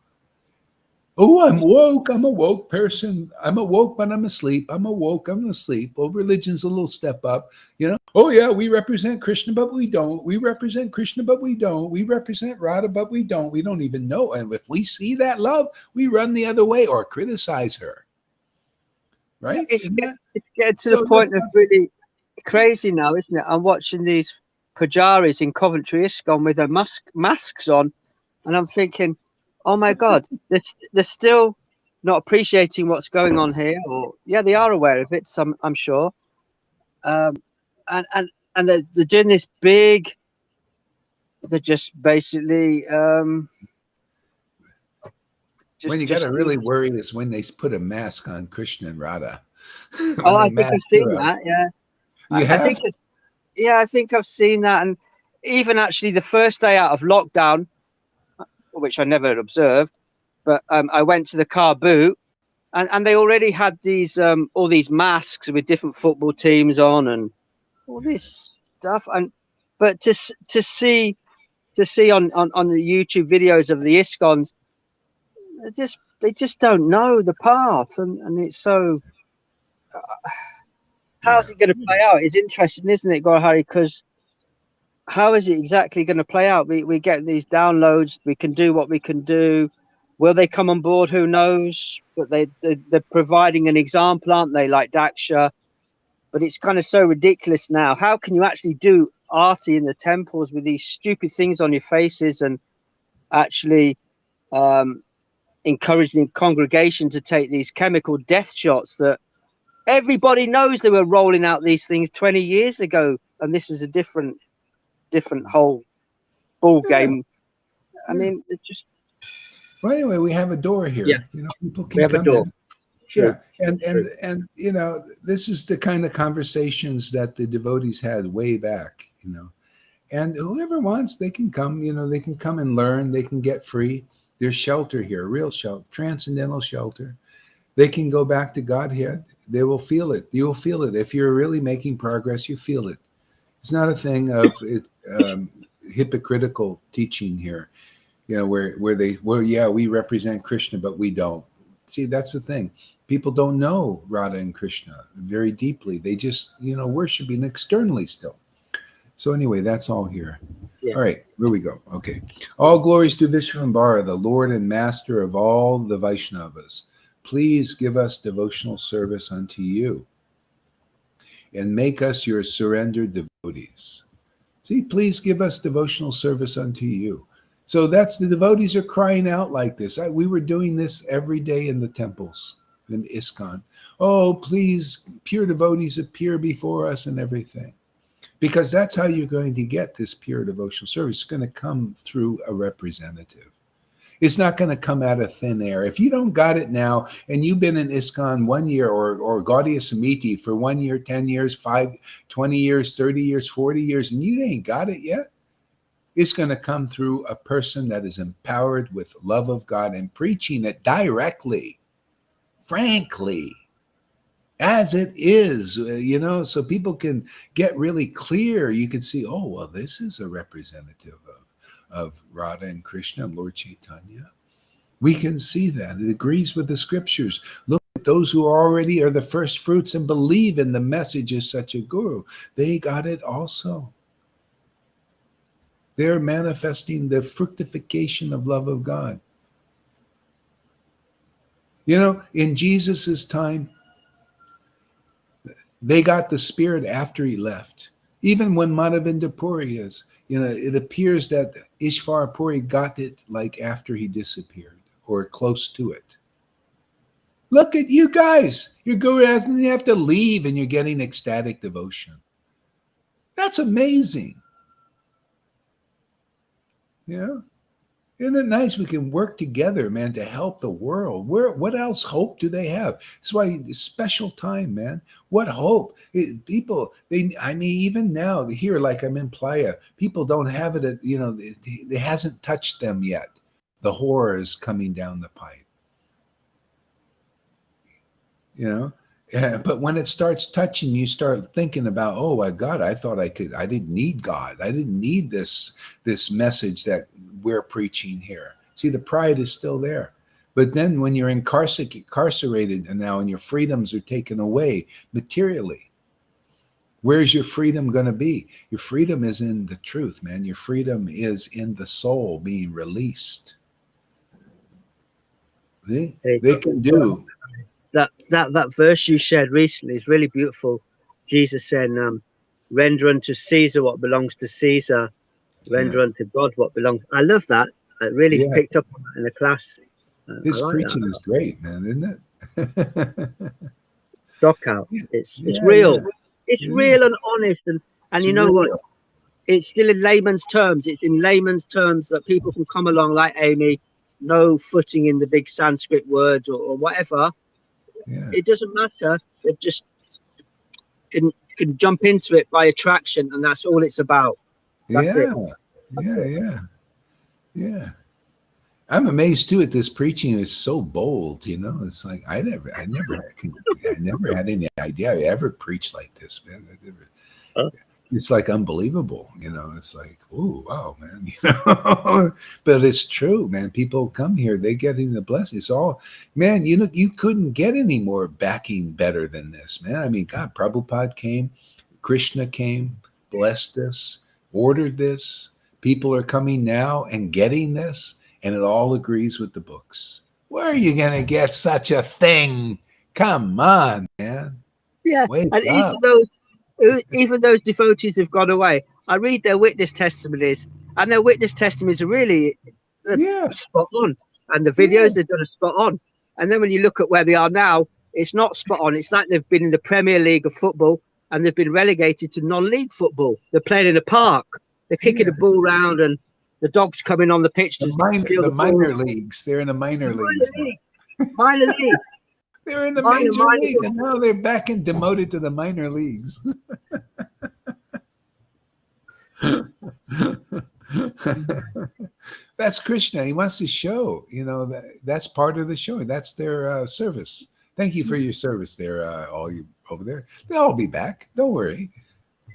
Oh, I'm woke. I'm a woke person. I'm awoke, but I'm asleep. I'm awoke. I'm asleep. Oh, religion's a little step up. Oh, yeah, we represent Krishna, but we don't. We represent Krishna, but we don't. We represent Radha, but we don't. We don't even know. And if we see that love, we run the other way or criticize her. Right? It's getting to the point of really crazy now, isn't it? I'm watching these pujaris in Coventry ISKCON with their masks on, and I'm thinking, oh my God, they're still not appreciating what's going on here. Or yeah, they are aware of it. I'm sure, and they're doing this big. They're just basically. When you got to really worry is when they put a mask on Krishna and Radha. Oh, I think I've seen that. Yeah, you have. I think I've seen that, and even actually the first day out of lockdown, which I never observed, but I went to the car boot, and they already had these all these masks with different football teams on and all this stuff, but to see on the YouTube videos of the ISKCONs. They just don't know the path, and it's so. How's it going to play out? It's interesting, isn't it, Gaurahari? Because how is it exactly going to play out? We get these downloads. We can do what we can do. Will they come on board? Who knows? But they're providing an example, aren't they? Like Daksha. But it's kind of so ridiculous now. How can you actually do arti in the temples with these stupid things on your faces and actually? Encouraging the congregation to take these chemical death shots that everybody knows they were rolling out these things 20 years ago, and this is a different whole ball game. I mean, it's just. Well, anyway, we have a door here. Yeah. People can come in. Sure. Yeah, and this is the kind of conversations that the devotees had way back. And whoever wants, they can come. They can come and learn. They can get free. There's shelter here, real shelter, transcendental shelter. They can go back to Godhead. They will feel it. You'll feel it. If you're really making progress, you feel it. It's not a thing of hypocritical teaching here, where we represent Krishna, but we don't. See, that's the thing. People don't know Radha and Krishna very deeply. They just, worshiping externally still. So anyway, that's all here. Yeah. All right, here we go. Okay. All glories to Vishvambara, the Lord and Master of all the Vaishnavas. Please give us devotional service unto you and make us your surrendered devotees. See, please give us devotional service unto you. So that's the devotees are crying out like this. We were doing this every day in the temples, in ISKCON. Oh, please, pure devotees appear before us and everything. Because that's how you're going to get this pure devotional service. It's going to come through a representative. It's not going to come out of thin air. If you don't got it now, and you've been in ISKCON 1 year or Gaudiya Samiti for 1 year, 10 years, 5, 20 years, 30 years, 40 years, and you ain't got it yet, it's going to come through a person that is empowered with love of God and preaching it directly, frankly, as it is, so people can get really clear. You can see, oh, well, this is a representative of Radha and Krishna and Lord Chaitanya. We can see that. It agrees with the scriptures. Look at those who already are the first fruits and believe in the message of such a guru. They got it also. They're manifesting the fructification of love of God. In Jesus's time, they got the Spirit after he left. Even when Madhavinda Puri is, it appears that Ishvara Puri got it like after he disappeared or close to it. Look at you guys. Your guru hasn't, you have to leave and you're getting ecstatic devotion. That's amazing. Isn't it nice we can work together, man, to help the world? What else hope do they have? That's why it's special time, man. What hope? People, even now, here, like I'm in Playa, people don't have it, it hasn't touched them yet. The horror is coming down the pipe. But when it starts touching, you start thinking about, oh my God, I didn't need God. I didn't need this message that we're preaching here. See, the pride is still there. But then when you're incarcerated and now and your freedoms are taken away materially, where's your freedom going to be? Your freedom is in the truth, man. Your freedom is in the soul being released. They can do. That verse you shared recently is really beautiful. Jesus saying, render unto Caesar what belongs to Caesar, render unto God what belongs. I love that. I really picked up on that in the class. This preaching is great, man, isn't it? Shock out. It's real. Yeah. It's real and honest. And you know what? It's still in layman's terms. It's in layman's terms that people can come along like Amy, no footing in the big Sanskrit words or whatever. Yeah. It doesn't matter. They just can jump into it by attraction, and that's all it's about. That's it. Yeah. I'm amazed too at this preaching. It's so bold, It's like I never had any idea I ever preached like this, man. It's like unbelievable, It's like, oh wow, man, But it's true, man. People come here, they getting the blessing. It's all, man. You couldn't get any more backing better than this, man. I mean, God, Prabhupada came, Krishna came, blessed this, ordered this. People are coming now and getting this, and it all agrees with the books. Where are you gonna get such a thing? Come on, man. Yeah, Wake and up. even those devotees have gone away. I read their witness testimonies, and their witness testimonies are really spot on. And the videos they've done are spot on. And then when you look at where they are now, it's not spot on. It's like they've been in the Premier League of football and they've been relegated to non-league football. They're playing in a park. They're kicking the ball around, and the dog's coming on the pitch to steal the minor ball. leagues. They're in the minor leagues. Minor league. They're in the major league, and now they're back and demoted to the minor leagues. That's Krishna. He wants to show, that's part of the show. That's their service. Thank you for your service there, all you over there. They'll all be back. Don't worry.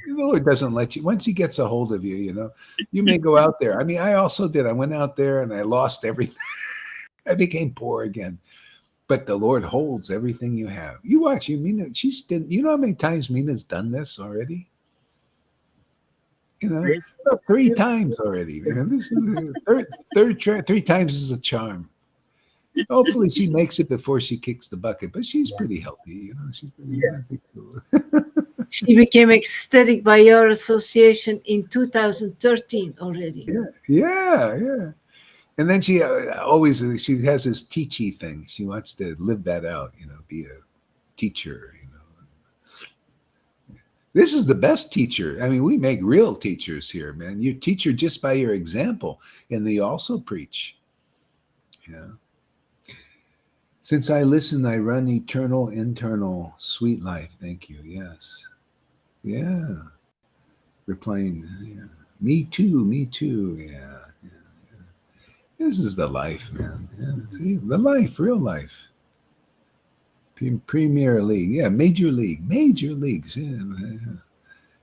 The Lord doesn't let you. Once he gets a hold of you, you may go out there. I mean, I also did. I went out there and I lost everything. I became poor again. But the Lord holds everything you have. You watch, Mina, you know how many times Mina's done this already? 3 times already, man. This is the third 3 times is a charm. Hopefully she makes it before she kicks the bucket, but she's pretty healthy, She's pretty cool. She became ecstatic by your association in 2013 already. Yeah. And then she has this teachy thing. She wants to live that out, be a teacher, This is the best teacher. I mean, we make real teachers here, man. You teach her just by your example, and they also preach. Yeah. Since I listen, I run eternal, internal, sweet life. Thank you. Yes. Yeah. Replying, yeah. Me too, me too. Yeah. This is the life, man. Yeah. See, the life, real life. Premier League. Yeah, Major League. Major Leagues.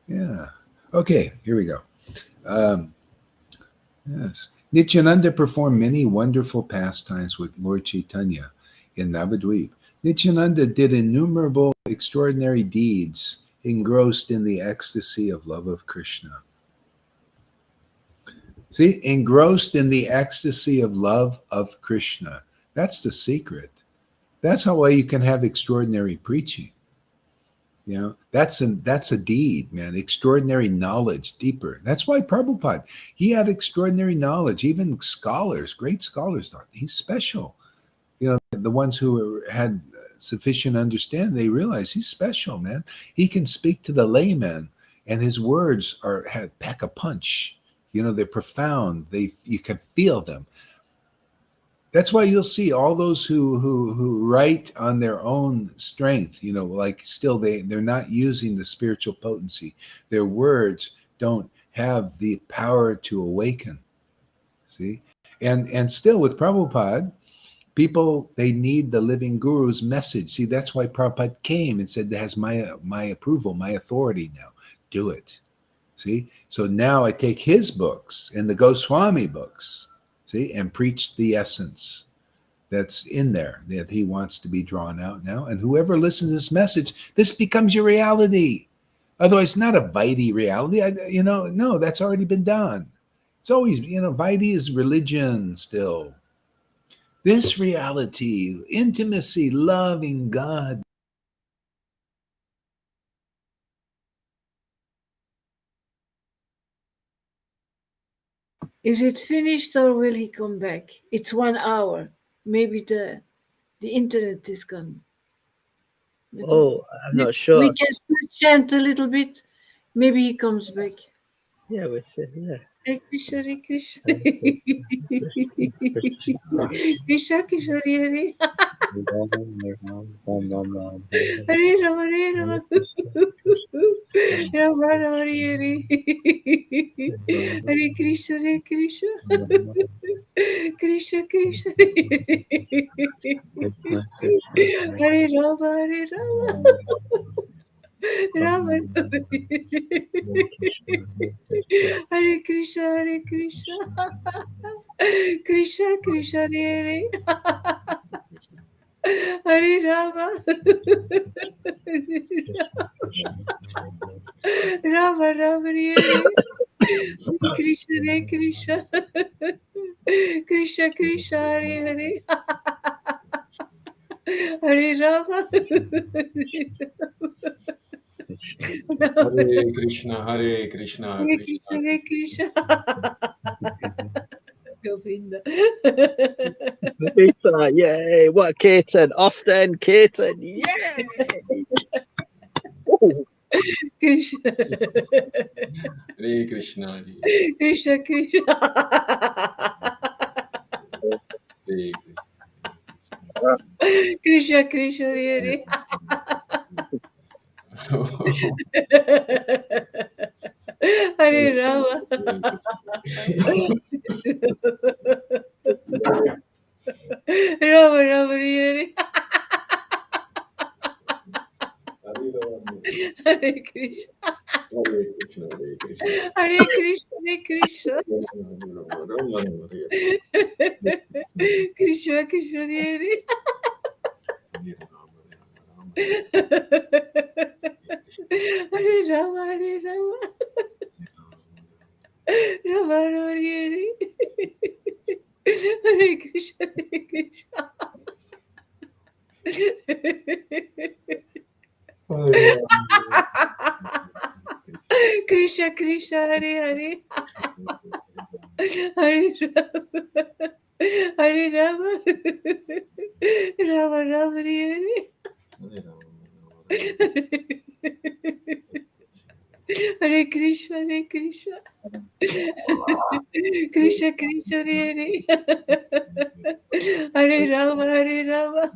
Yeah. Okay, here we go. Yes. Nityananda performed many wonderful pastimes with Lord Chaitanya in Navadvip. Nityananda did innumerable extraordinary deeds, engrossed in the ecstasy of love of Krishna. See, engrossed in the ecstasy of love of Krishna. That's the secret. That's how you can have extraordinary preaching. You know, that's a deed, man. Extraordinary knowledge, deeper. That's why Prabhupada, he had extraordinary knowledge. Even scholars, great scholars, thought he's special. You know, the ones who had sufficient understanding, they realize he's special, man. He can speak to the layman, and his words pack a punch. You know, they're profound. You can feel them. That's why you'll see all those who write on their own strength, you know, like still they're not using the spiritual potency. Their words don't have the power to awaken. See? And still with Prabhupada, people, they need the living guru's message. See, that's why Prabhupada came and said, that has my approval, my authority now. Do it. See? So now I take his books and the Goswami books, see, and preach the essence that's in there that he wants to be drawn out now. And whoever listens to this message, this becomes your reality. Otherwise, it's not a Vaidhi reality. No, that's already been done. It's always, Vaidhi is religion still. This reality, intimacy, loving God. Is it finished or will he come back? It's 1 hour. Maybe the internet is gone. Oh, I'm not sure. We can still chant a little bit. Maybe he comes back. Yeah, we should. Yeah. Hare Krishna, Hare Krishna. Krishna Krishna, Hare Hare Rama, Hare Rama. Rama Rama, Hare Hare Krishna, Hare Krishna. Krishna Krishna, Hare Rama, Hare Rama. Rama, Hare Krishna, Hare Krishna. Krishna Krishna, Hare Hare Rama. Rama Rama, Hare Krishna, Hare Krishna. Krishna Krishna, Hare Hare. Hare Rama. Hare Krishna, Hare Krishna, Hare Krishna. Krishna, Hare Krishna. Govinda. Krishna, yay! What Kirtan? Austin, Kirtan, yay! Oh, Krishna. Hare Krishna, Hare Krishna Krishna. Krishna. Krishna Krishna, Hare. Hare Rama. Rama Rama, Hare Hare Krishna. Hare Krishna, Hare Krishna. Hare Krishna, Hare Krishna. Krishna Krishna, Hare Hare Rama, Hare Rama. Rama Rama, Hare Hare Krishna, Hare Krishna. Krishna Krishna, Hare Hare. Hare Rama. Hare Rama. Rama Rama, Hare Hare. Hare Krishna, Hare Krishna. Krishna Krishna, Hare Hare. Hare Rama, Hare Rama.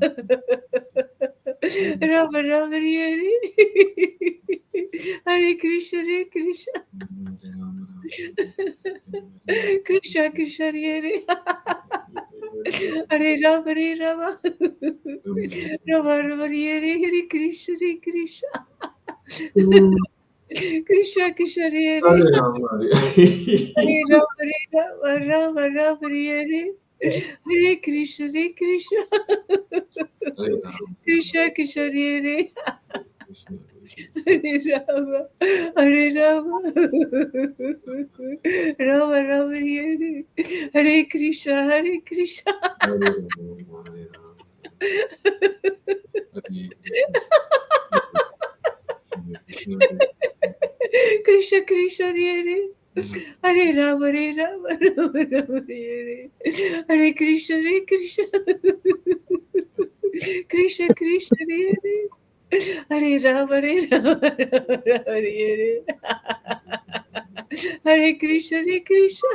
Rama Rama, Hare Hare. Hare Krishna, Hare Krishna. Krishna Krishna, Hare Hare. Hare Rama, Hare Rama. Rama Rama, Hare Hare. Hare Krishna, Hare Krishna. Krishna Krishna, Hare Hare. Hare Rama, Hare Rama, Hare Rama, Rama Rama, Hare Hare. Hare Krishna, Hare Krishna. Hare Rama, Krishna Krishna, Hare Hare. Krishna, Hare Rama, Hare Rama. Rama Rama, Hare Hare. Hare Krishna, Hare Krishna. Hare Rama, Hare Rama, Hare Krishna, Krishna Krishna, Hare Hare. Hare Rama, Hare Rama, Rama Rama, Hare Hare. Hare Krishna, Hare Krishna. Krishna Krishna, Hare Hare. Hare Rama, Hare Rama, Rama Rama, Hare Hare. Hare Krishna, Hare Krishna.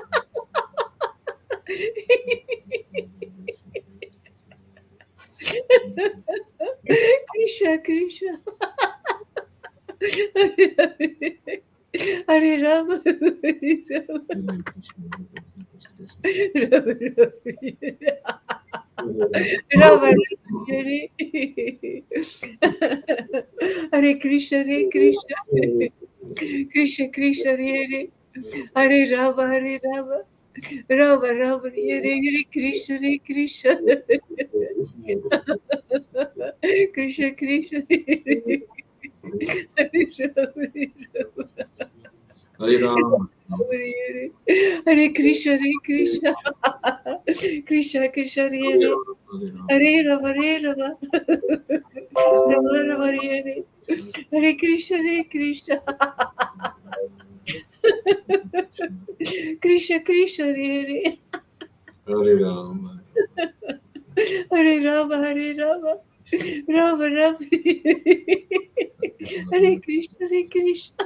Krishna Krishna. Hare Rama, Hare Rama, Rama Rama, Rama Hare. Hare Krishna, Hare Krishna. Krishna Krishna, Hare Hare. Hare Rama, Hare Rama. Rama Rama, Hare Hare. Krishna, Hare Krishna. Krishna Krishna, Hare Hare. Hare Rama, Hare Rama. Hare Rama, Hare Krishna, Hare Krishna. Krishna Krishna, Hare Hare. Hare Rama, Hare Rama. Rama Rama, Hare Hare. Hare Krishna, Hare Krishna. Krishna Krishna, Hare Hare. Hare Rama, Hare Rama, Hare Rama. Rama Rama, Hare Hare. Hare Krishna, Hare Krishna.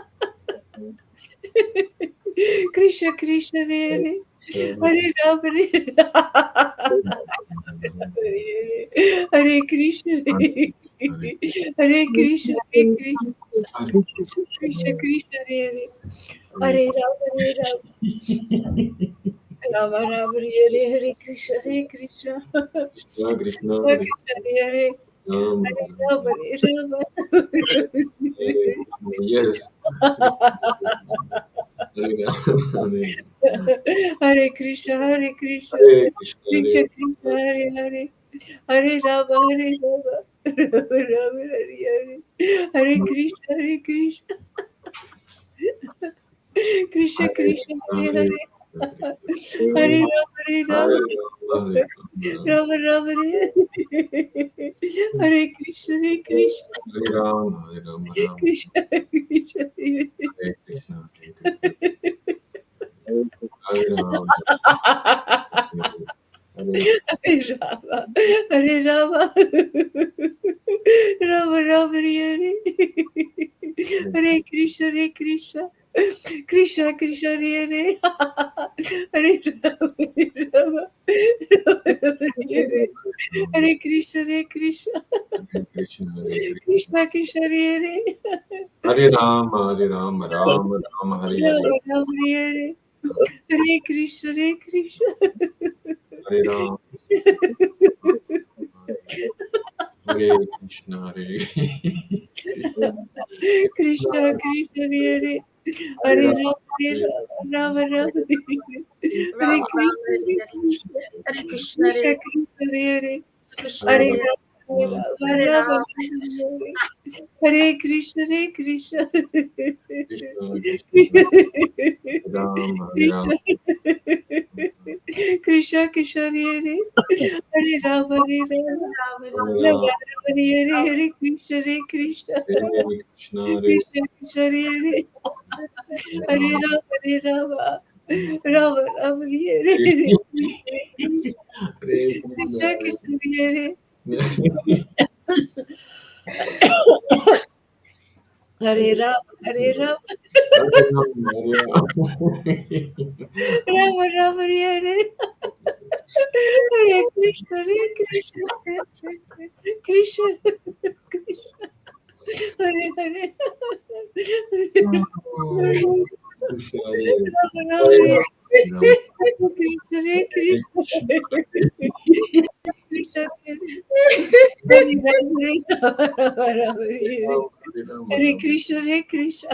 Krishna Krishna, Hare Hare. Hare Rama, Hare Hare Krishna, Hare Krishna, Hare Krishna. Krishna Krishna, Hare Hare. Hare Rama, Hare Rama. Rama Rama, Hare Hare. Hare Krishna, Hare Krishna. Krishna Krishna, Krishna Krishna, Hare Hare. Rama, Hare Rama, Hare Rama. yes. Hare Rama, Hare Krishna, Hare Krishna. Hare Krishna, Krishna Hare Krishna, Hare Hare. Hare Rama, Hare Rama. Rama Rama, Hare Hare. Hare Krishna, Hare Krishna. Krishna Krishna, Hare Hare. Hare Rama, Hare Rama. Rama Rama, Hare Hare. Hare Krishna, Hare Krishna. Hare Rama, Hare Rama, Krishna Krishna, Hare Hare Krishna, Hare Rama, Hare Rama, Rama Rama, Hare Hare. Hare Krishna, Hare Krishna. Krishna Krishna, Hare Hare. Hare Rama, Hare Rama. Rama Rama, Hare Hare. Hare Krishna, Hare Krishna. Hare Krishna, Hare Krishna Krishna, Hare Hare. Hare Rama, Hare Rama, Rama Rama, Hare Hare. Rama Rama, Hare Hare. Hare Krishna, Hare Krishna. Hare Rama, Hare Krishna, Hare Krishna Krishna, Hare Hare. Hare Rama, Hare Rama, Rama Rama, Hare Hare. Hare Krishna, Hare Krishna, Krishna Hare Krishna, Hare Krishna, Hare. Hare Hare Rama, Hare Rama, Hare Krishna, Hare Krishna. Krishna, Krishna, Rama, Hare Rama, Krishna Krishna, Hare Hare Rama, Hare Rama. Rama, Hare Rama Rama, Rama, Hare Hare. Krishna, Hare Krishna. Hare Krishna, Hare Krishna Krishna, Hare Hare. Hare Rama, Hare Rama. Rama Rama, Hare Hare. Hare Krishna Krishna, Hare Hare. Krishna, Hare Rama, Hare Rama, Hare Rama, Rama Rama, Hare Hare Krishna, Hare Krishna, Krishna, Krishna, Hare Hare, Krishna, Hare Rama Rama, Hare Rama, Krishna, Hare Hare Krishna, Krishna, Krishna, Hare Rama, Rama, Hare Krishna, Hare Krishna,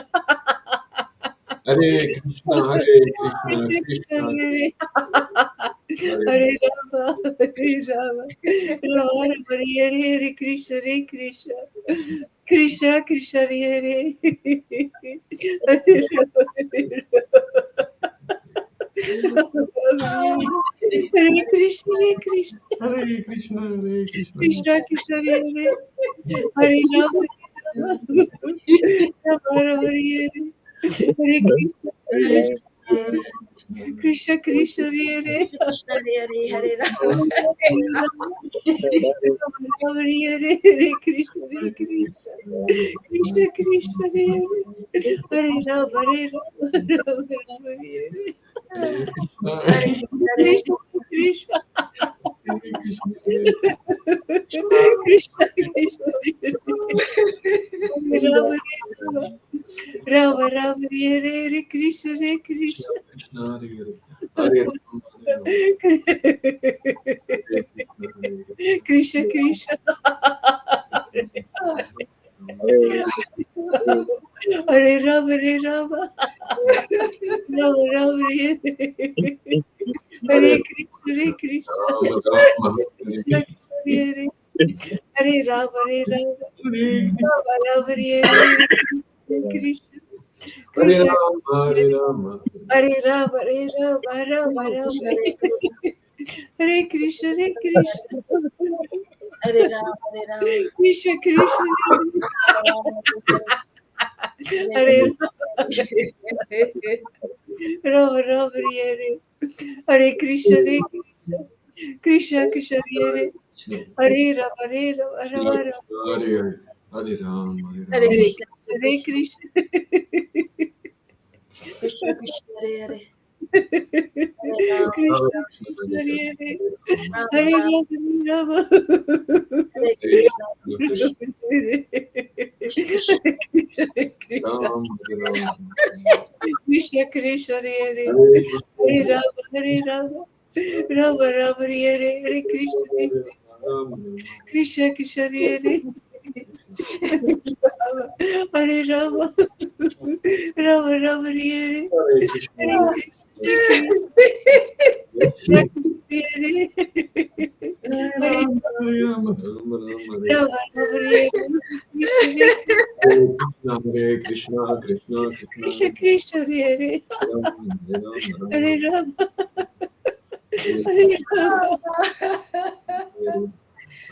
Hare Krishna, Hare Krishna, Hare Krishna, Hare, Hare Hare Rama, Hare Rama, Rama Rama, Hare Hare Krishna, Hare Krishna, Krishna Krishna, Hare Hare, Hare Rama, Hare Krishna, Hare Krishna, Hare Krishna, Hare Krishna, Krishna Krishna, Hare Hare, Hare Rama, Rama Rama, Hare Hare, Hare Krishna, Hare Krishna, Krishna Krishna, Hare Hare, Krishna Hare Hare Rama. Hare Rama, Hare Hare, Hare Krishna, Hare Krishna, Krishna Krishna, Hare Hare, Hare Rama, Hare Rama, Rama Rama, Hare Hare, Hare Krishna, Krishna Krishna, Hare Krishna, Krishna Krishna, Hare Rama, Rama Rama, Hare Hare, Hare Krishna, Hare Krishna, Krishna, Hare Hare Rama, Krishna Krishna, Hare Rama, Hare Rama, Rama Rama, Hare Hare, Hare Krishna, Hare Krishna, Rama, Rama, Krishna Krishna, Hare Hare Rama, Hare Rama, Hare Rama Rama, Hare Hare, Hare Krishna, Hare Krishna, Rama, Hare Rama, Hare Rama, Hare Rama, Rama Rama, Hare Krishna, Hare Krishna, Hare Rama, Hare Rama. Krishna Krishna, Hare Rama, Rama, Hare Hare Krishna, Hare Krishna, Krishna Krishna, Hare Hare Rama, Hare Rama, Rama Rama, Hare Hare Rama, Hare Hare Rama, Krishna, Hare Krishna, Krishna Krishna, Hare Hare. Krishna Hare Krishna, Krishna, Hare Hare Hare, Rama Hare Rama, Rama, Rama, Hare Krishna, Krishna, Krishna Hare Krishna, Rama, Hare Rama, Krishna Krishna, Hare Hare, Hare Krishna, Hare Rama, Hare Rama, Rama Rama, Hare Hare, Hare Krishna, Rama, Krishna Krishna, Hare Hare, Hare Rama, Rama Rama, Hare Hare, Hare Krishna, Hare Krishna, Hare Rama, Hare Krishna, Krishna, Krishna, Krishna Krishna, Hare Rama, Hare Rama, Rama,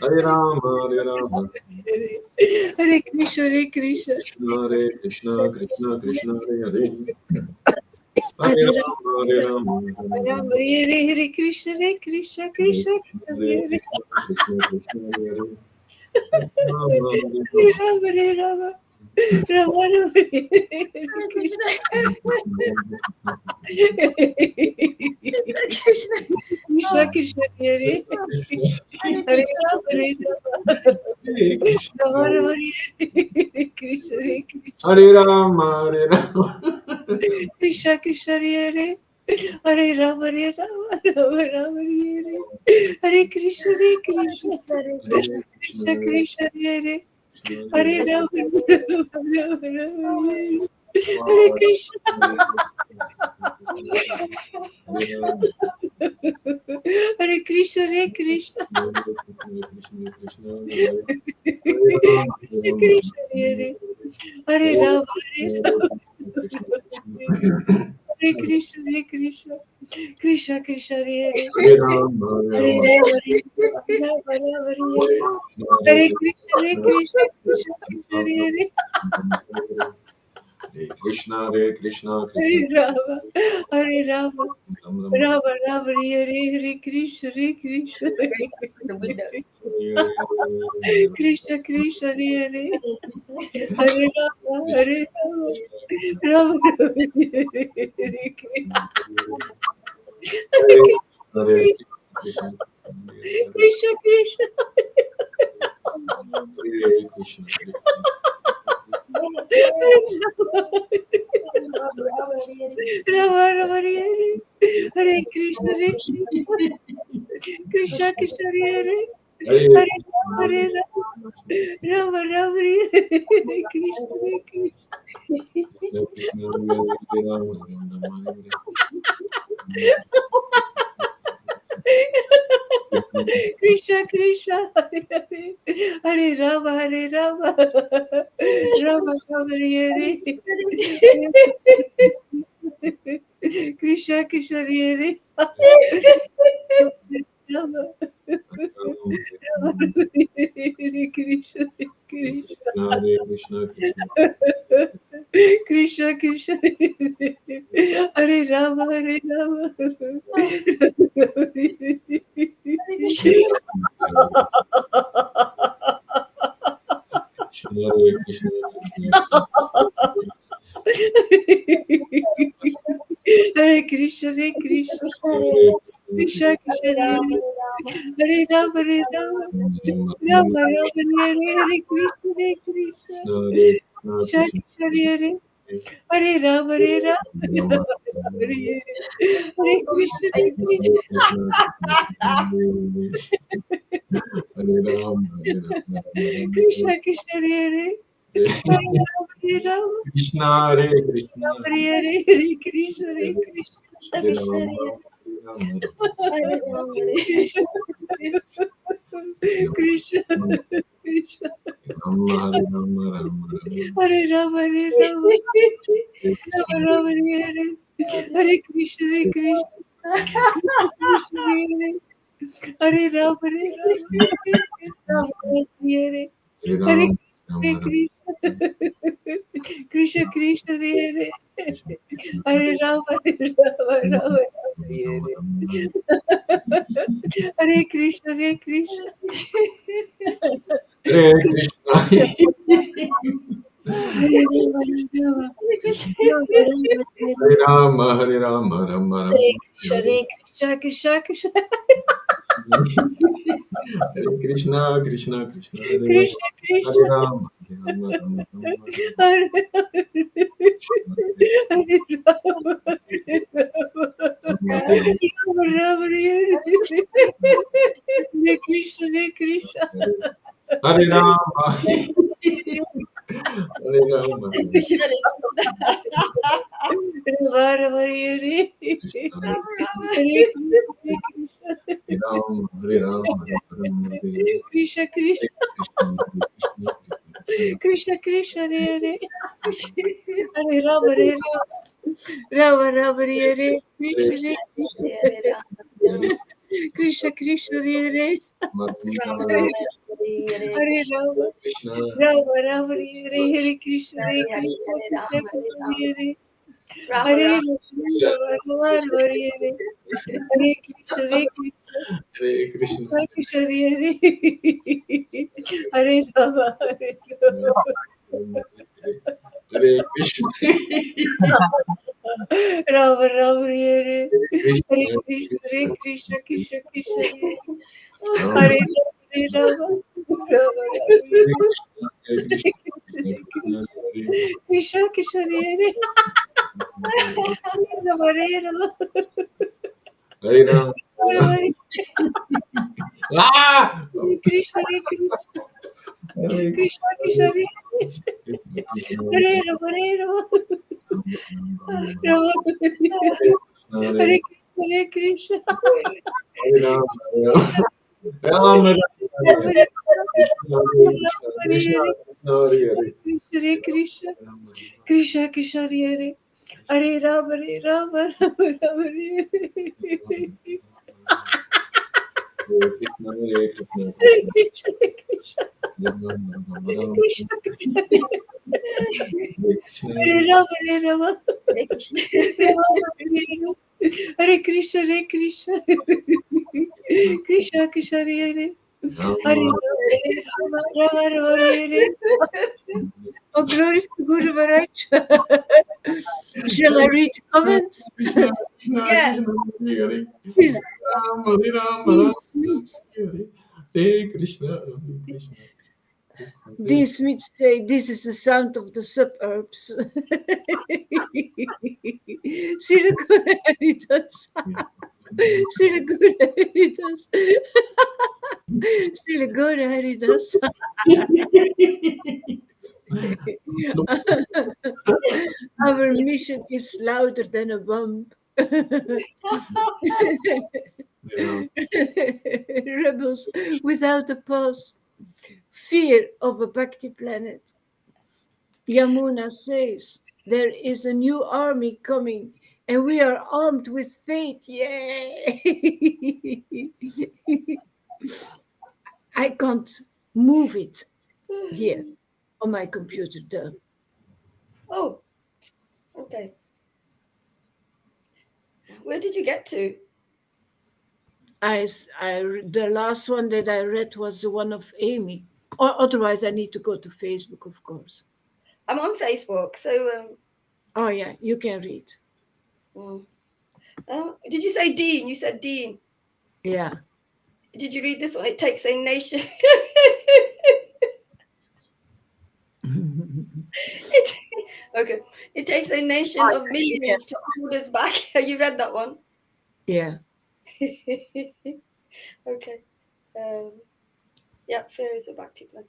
Hare Hare Rama, Hare Rama, Hare Rama, Hare Krishna, Hare Krishna, Krishna, Hare Krishna, Krishna, Krishna, Hare Hare, Hare Hare Rama, Rama, Hare Rama, Rama Hare Hare Krishna, Hare Krishna, Hare Krishna Krishna, Krishna, Hare Hare Krishna, Krishna, Krishna, Hare Hare, Rama, Hare Hare Rama, Rama, Hare Rama, Rama Rama, Hare Krishna, Krishna Krishna, Hare Hare Rama, Hare Rama, Hare Krishna, Rama Rama, Hare Krishna, Hare Krishna, Hare Rama, Hare Rama, Krishna Krishna, Hare Hare Rama, Hare Rama, Rama Rama, Hare Krishna, Hare Krishna, Hare Krishna Krishna, Krishna, Hare Krishna, Hare Hare Rama, Rama Rama, Hare Krishna, Hare Krishna, Hare Krishna, Hare Krishna, Hare Rama, Hare Hare Krishna, Hare Krishna, Krishna Krishna, Hare Hare Rama, Rama Rama, Hare Krishna, Hare Krishna, Krishna Krishna, Hare Krishna, Hare Krishna, Hare Krishna Rama, Hare Rama, Ram Ram Rama Rama, Hare Hare Krishna, Hare Krishna, Krishna Krishna, Hare Hare, Hare Rama, Hare Rama, Rama Rama, Hare Krishna, Hare Krishna, Krishna Krishna, Hare Krishna, Rama Rama, Hare Hare, Hare Krishna, Hare Krishna, Krishna Krishna, Hare Hare, Hare Hare Rama, Hare Rama, Rama Rama, Hare Hare, Krishna Krishna. Krishna, Hare Ram, Ram Ram, Hare Krishna Krishna, Hare Hare, Hare Rama, Hare Rama, Rama Rama, Hare Hare, Krishna Krishna, Hare Hare, Rama Rama, Hare Krishna Krishna, Hare Krishna, Krishna Krishna Krishna, Hare Rama, Hare Rama, Krishna, Hare Krishna, Krishna Hare Krishna, Hare Krishna, Hare Krishna Krishna, Hare Rama, Hare Rama, Rama Rama, Hare Hare, Krishna, Hare Krishna, Krishna Krishna, Hare Hare Rama, Hare Rama, Hare Hare, Hare Krishna, Hare Krishna, Krishna Krishna, Hare Hare Rama, Hare Rama, Krishna, Hare Krishna, Hare Hare, Hare Krishna, Hare Krishna, Hare Ram, Krishna, Krishna, Krishna, Hare Ram, Ram Ram, Hare Rama, Hare Rama, Rama Rama, Hare Hare, Hare Krishna, Hare Krishna, Krishna Hare Hare, Rama, Hare Rama, Rama Rama, Hare Hare Hare, Ram, Hare Ram Krishna, Krishna Krishna, Hare Hare Rama, Hare Rama, Rama Rama, Hare Hare Krishna, Hare Krishna, Hare Krishna, Hare Rama, Hare Rama, Rama Rama, Hare Rama, Hare Rama, Rama Rama, Hare Krishna, Krishna Krishna, Hare Krishna, Krishna Krishna, Hare Rama, Krishna Hare Krishna, Rama, Hare Rama, Rama Rama, Hare Hare Hare Rama, Hare Rama, Hare Rama, Rama Hare Krishna, Hare Krishna, Hare Rama, Hare Rama, Rama Rama Hare Krishna, Hare Krishna, Hare Rama, Hare Rama, Rama Hare Krishna Krishna, Krishna Krishna, Hare Hare Rama, Hare Rama, Rama Hare Krishna, Krishna Krishna, Hare Hare Rama, Rama Rama, Hare Hare Krishna, Hare Krishna, Krishna Krishna, Hare Hare Rama, Rama Rama, Hare Hare Krishna, Hare Krishna, Hare Krishna, Krishna Hare Hare, Hare Rama, Hare Hare Krishna, Rama Rama, Hare Krishna, Hare Krishna, Hare Krishna, Krishna Krishna, Hare Rama, Hare Rama, Rama Rama, Hare Krishna, Hare Krishna, Krishna Hare Krishna Krishna, Hare Rama, Hare Rama, Hare Rama, Hare Ah! Krishna, Hare Krishna, Hare Krishna Krishna, Hare Krishna, Hare Rama, Hare Rama, Rama, Hare Hare Krishna, Hare Rama, Rama Hare Hare Krishna, Hare Krishna, Krishna Krishna, Hare Hare Hare Krishna, Rama, Krishna Krishna, Hare Hare Rama, Hare Rama, Rama Rama, Hare Hare Krishna, Hare Krishna, Hare Krishna Krishna, Hare Rama, Rama Rama, Krishna Krishna, Hare Rama, Hare Rama. Hare Krishna. Hare Krishna, Hare Krishna. Krishna, Krishna, Hare Hare. Hare Rama, Rama, Rama, Rama, Hare. Oh, glory to Guru Maharaj. Shall I read the comments? Krishna, Krishna, Yeah. Krishna, Hare Hare. Please, Ram, Hare Ram, Dean Ram, Smith. Hare Hare Krishna, Hare Krishna, Krishna, Dean Krishna. Smith say this is the sound of the suburbs. See the good Haridas. See the good Haridas. See the good Haridas. Our mission is louder than a bomb. Yeah. Rebels without a pause. Fear of a Bhakti planet. Yamuna says there is a new army coming and we are armed with faith. Yay! I can't move it here on my computer though. Oh, okay. Where did you get to? The last one that I read was the one of Amy. Or otherwise, I need to go to Facebook, of course. I'm on Facebook, so Oh yeah, you can read. did you say Dean? You said Dean. Yeah. Did you read this one? It takes a nation. Okay. It takes a nation of millions to hold us back. You read that one? Yeah. Okay. Yeah, fear is a Bhakti plan.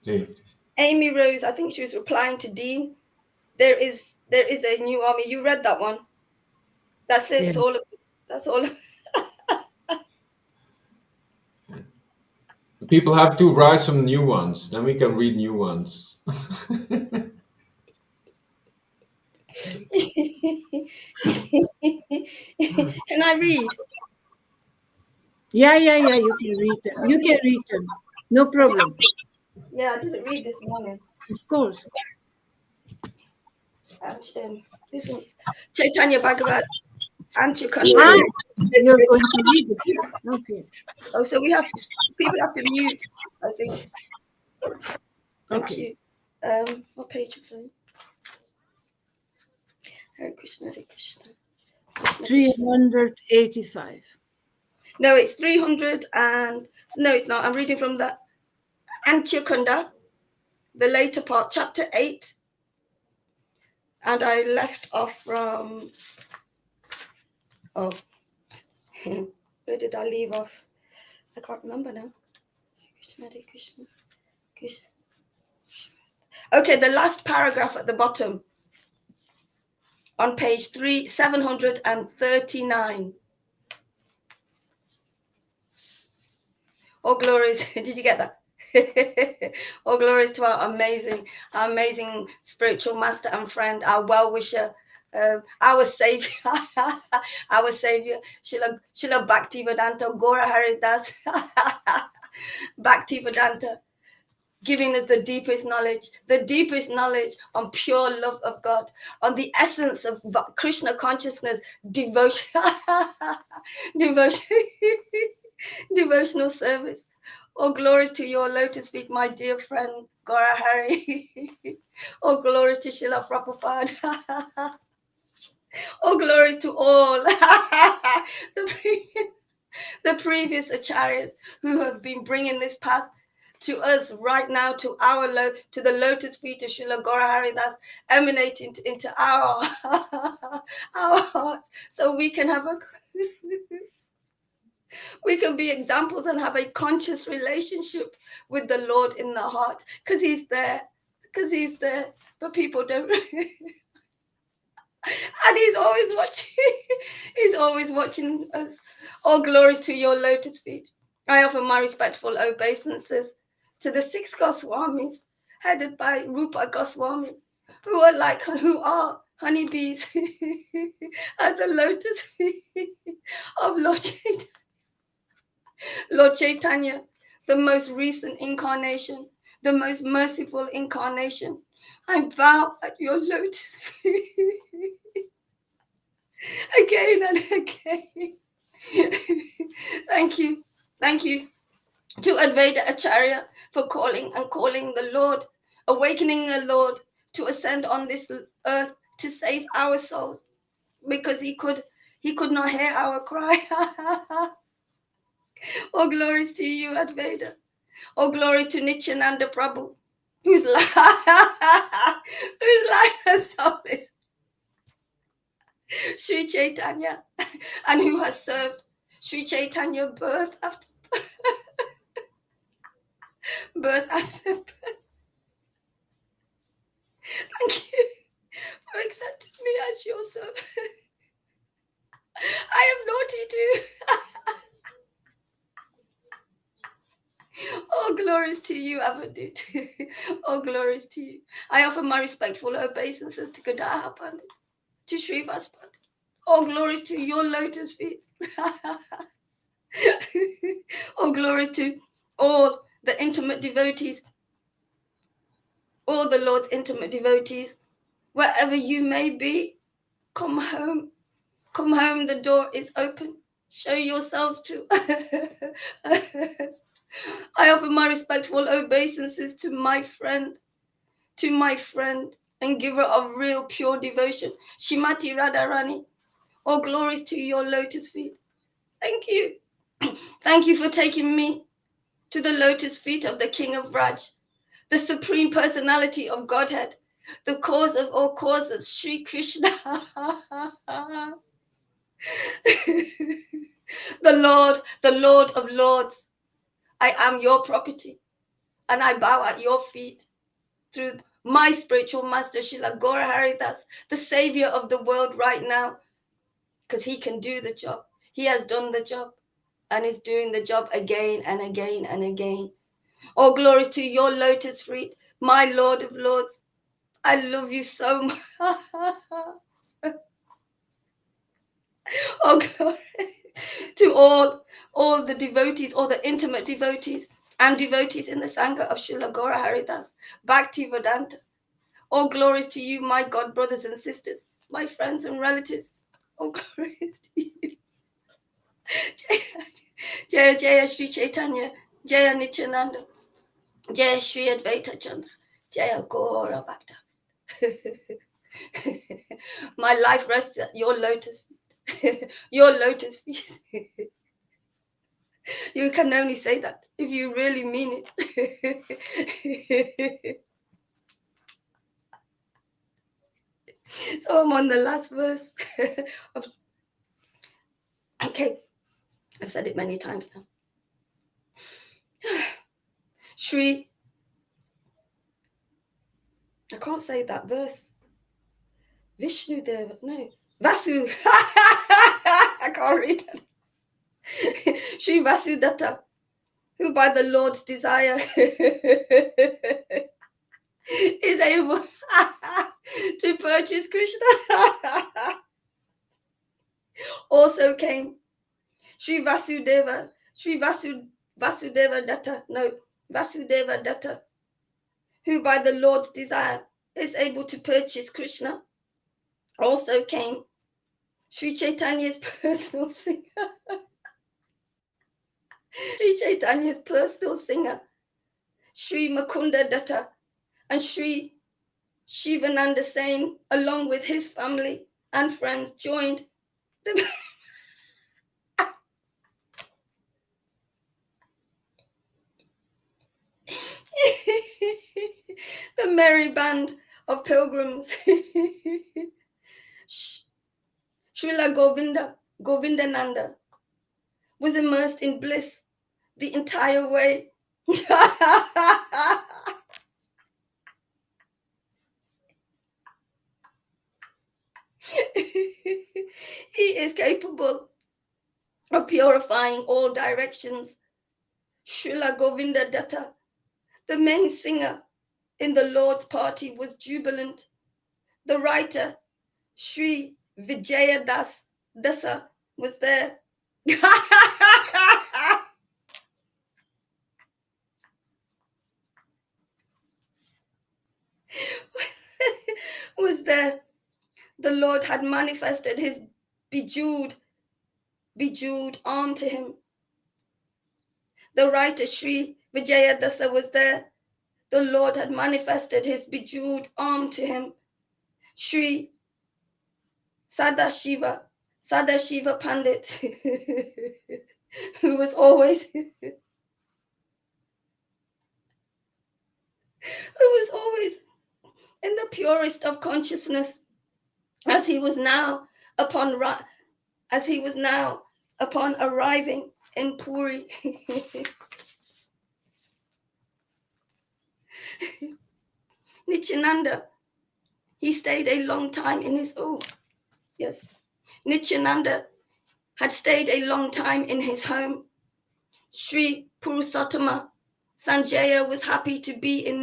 Hare Amy Rose, I think she was replying to Dean. There is a new army. You read that one? That's it. Yeah. It's all of it. That's all. People have to write some new ones, then we can read new ones. Can I read? Yeah. You can read them. You can read them. No problem. Yeah, I didn't read this morning. Of course. This one, Chaitanya Bhagavat, Anchukanda. You're going to read it. Okay. Oh, so people have to mute, I think. Thank Okay. you. What page is it? Hare Krishna, Hare Krishna. Krishna, Krishna. 385. No, it's 300 and no, it's not. I'm reading from the Anchukanda, the later part, chapter 8. And I left off from where did I leave off? I can't remember now. Krishna, Hare Krishna, Krishna. Okay, the last paragraph at the bottom on page 739. All glories. Did you get that? All glories to our amazing spiritual master and friend, our well-wisher, our savior, our savior, Srila Bhaktivedanta Gora Haridas, Bhaktivedanta, giving us the deepest knowledge on pure love of God, on the essence of Krishna consciousness, devotion, devotional service. All glories to your lotus feet, my dear friend Gora Hari. All glories to Srila Prabhupada. All glories to all the previous acharyas who have been bringing this path to us right now, to the lotus feet of Srila Gora Haridas, emanating into our hearts, so we can have we can be examples and have a conscious relationship with the Lord in the heart, because he's there, but people don't. And he's always watching us. All glories to your lotus feet. I offer my respectful obeisances to the 6 Goswamis, headed by Rupa Goswami, who are honeybees at the lotus feet of Lord Chaitanya, the most recent incarnation, the most merciful incarnation, I bow at your lotus feet again and again. Thank you. Thank you to Advaita Acharya for calling the Lord, awakening the Lord to ascend on this earth to save our souls, because he could not hear our cry. Oh, glories to you, Advaita. Oh, glories to Nityananda Prabhu, whose life has soul is Sri Chaitanya, and who has served Sri Chaitanya birth after birth after birth. Thank you for accepting me as your servant. I am naughty too. Oh, glories to you, Avadut. Oh, glories to you. I offer my respectful obeisances to Gadaha Pandit, to Srivas Pandit. Oh, glories to your lotus feet. Oh, glories to all the intimate devotees, all the Lord's intimate devotees, wherever you may be. Come home. Come home. The door is open. Show yourselves to us. I offer my respectful obeisances to my friend and giver of real pure devotion, Shrimati Radharani. All glories to your lotus feet. Thank you. Thank you for taking me to the lotus feet of the King of Raj, the Supreme Personality of Godhead, the cause of all causes, Sri Krishna. The Lord of Lords. I am your property, and I bow at your feet through my spiritual master, Srila Gaura Haridas, the savior of the world right now, because he can do the job. He has done the job and is doing the job again and again and again. All glories to your lotus feet, my Lord of Lords. I love you so much. Oh, glory to all the devotees, all the intimate devotees and devotees in the Sangha of Srila Gaura Haridas, Bhakti Vedanta. All glories to you, my God brothers and sisters, my friends and relatives. All glories to you. Jaya Jaya Sri Chaitanya, Jaya Nityananda, Jaya Sri Advaita Chandra, Jaya Gaura Bhakta. My life rests at your lotus feet. Your lotus feet. You can only say that if you really mean it. So I'm on the last verse. Okay, I've said it many times now. Shri, I can't say that verse. Vishnu Deva, no. Vasu. I can't read it. Shri Vasudatta, who by the Lord's desire is able to purchase Krishna, also came. Shri Vasudeva, Vasudeva Datta, who by the Lord's desire is able to purchase Krishna, also came. Sri Chaitanya's personal singer. Sri Chaitanya's personal singer, Sri Mukunda Datta, and Sri Shivananda Sain, along with his family and friends, joined the the merry band of pilgrims. Srila Govindananda was immersed in bliss the entire way. He is capable of purifying all directions. Srila Govinda Datta, the main singer in the Lord's party, was jubilant. The writer, Sri Vijaya Dasa, was there. was there. The Lord had manifested his bejeweled arm to him. The writer Sri Vijayadasa was there. The Lord had manifested his bejeweled arm to him. Sri Sadashiva Pandit, who was always in the purest of consciousness, as he was now upon arriving in Puri. Nityananda, he stayed a long time in his Nityananda had stayed a long time in his home. Sri Purushottama Sanjaya was happy to be in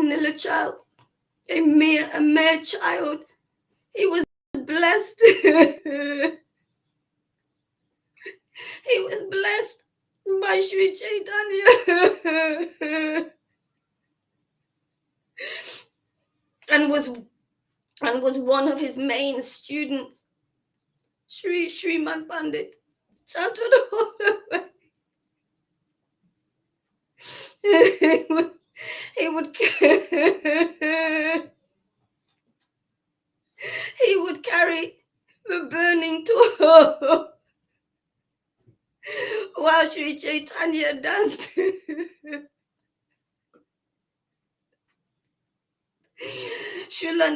Nilachal. A mere child. He was blessed. He was blessed by Sri Caitanya and was one of his main students. Sriman Pandit chanted all the way. He would carry the burning torch while Sri Chaitanya danced. Srila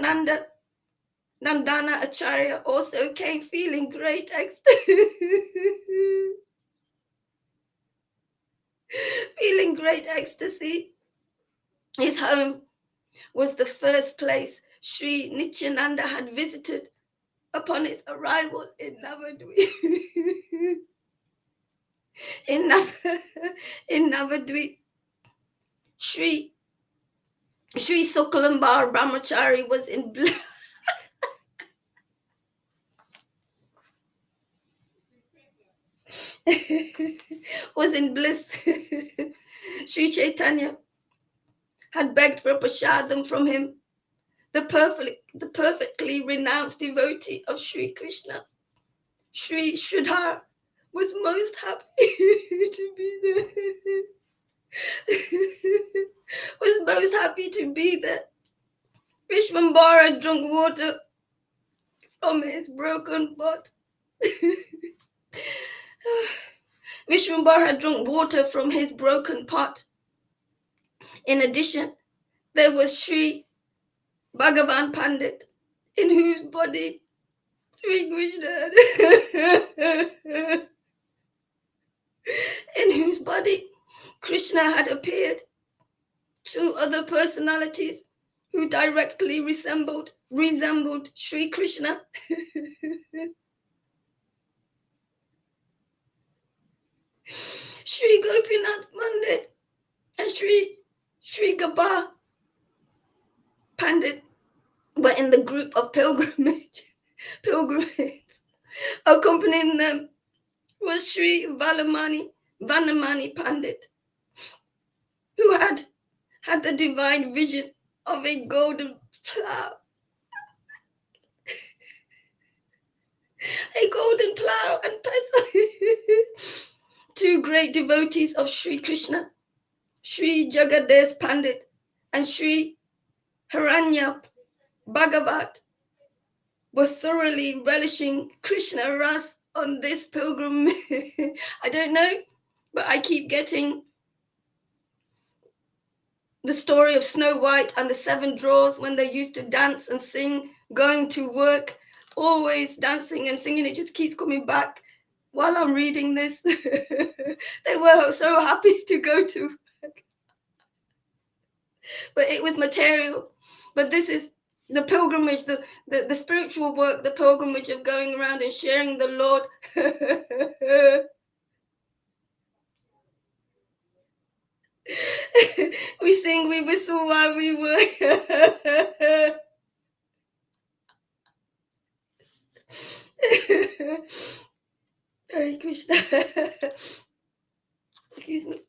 Nandana Acharya also came feeling great ecstasy. His home was the first place Sri Nityananda had visited upon his arrival in Navadvip. in Navadvip, Sri Sukalambar Brahmachari was in bliss. Sri Chaitanya had begged for a prasadam from him, the perfectly renounced devotee of Sri Krishna. Sri Sridhar was most happy to be there. Vishwambara drank water from his broken pot. Vishwambara had drunk water from his broken pot. In addition, there was Sri Bhagavan Pandit, in whose body Krishna had appeared. Two other personalities who directly resembled Sri Krishna. Sri Gopinath Pandit and Sri Gaba Pandit were in the group of pilgrims. Accompanying them was Sri Vanamani Pandit, who had the divine vision of a golden plough. And pestle. Two great devotees of Sri Krishna, Sri Jagades Pandit and Sri Haranyap Bhagavat, were thoroughly relishing Krishna Ras on this pilgrim. I don't know, but I keep getting the story of Snow White and the Seven Dwarfs when they used to dance and sing, going to work, always dancing and singing. It just keeps coming back while I'm reading this. They were so happy to go to work. But it was material. But this is the pilgrimage, the spiritual work, the pilgrimage of going around and sharing the Lord. We sing, we whistle while we work. Hare Krishna. Excuse me.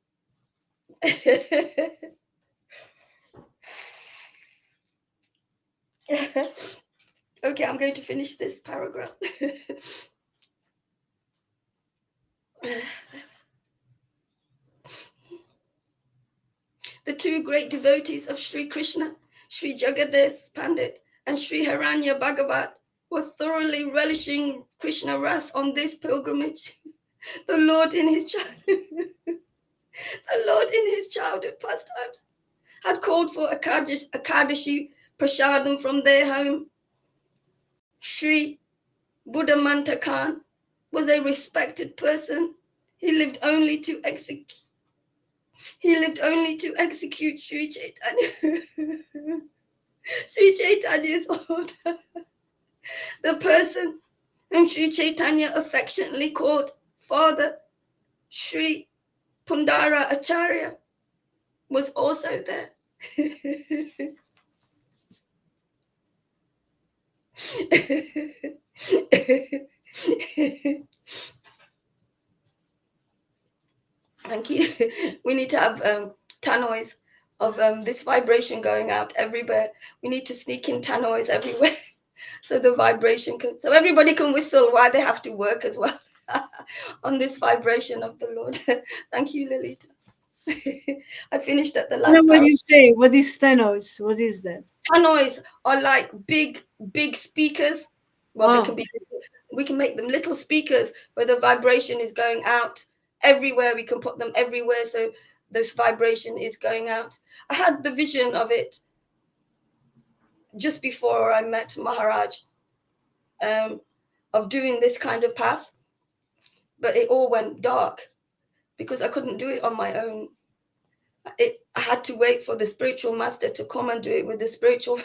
Okay, I'm going to finish this paragraph. The two great devotees of Sri Krishna, Sri Jagadish Pandit and Sri Haranya Bhagavat, were thoroughly relishing Krishna Ras on this pilgrimage. The Lord in his childhood pastimes had called for Akadashi Prasadam from their home. Sri Buddhamanta Khan was a respected person. He lived only to execute Sri Chaitanya. Sri Chaitanya's order. The person whom Sri Chaitanya affectionately called Father, Sri Pundara Acharya, was also there. Thank you. We need to have tannoys of this vibration going out everywhere. We need to sneak in tannoys everywhere so the vibration can, so everybody can whistle while they have to work as well on this vibration of the Lord. Thank you, Lilita. I finished at the I know last what paragraph. you say. What is stenos? What is that? Tannoys are like big speakers. Well, they Oh. can be, we can make them little speakers where the vibration is going out everywhere. We can put them everywhere so this vibration is going out. I had the vision of it just before I met Maharaj, of doing this kind of path, but it all went dark because I couldn't do it on my own. I had to wait for the spiritual master to come and do it with the spiritual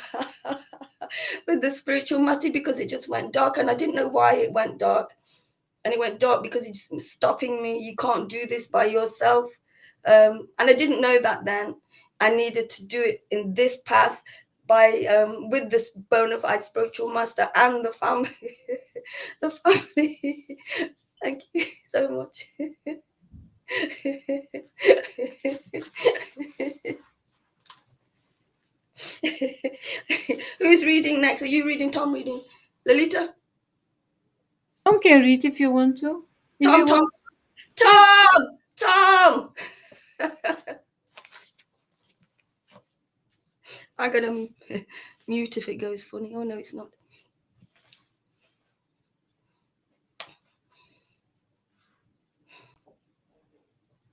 with the spiritual master, because it just went dark and I didn't know why it went dark. And it went dark because it's stopping me. You can't do this by yourself. And I didn't know that then. I needed to do it in this path by with this bona fide spiritual master and the family. The family. Thank you so much. Who's reading next? Are you reading? Tom reading? Lolita? Tom can read if you want to. If Tom, you Tom, want. Tom! I'm gonna mute if it goes funny. Oh no, it's not.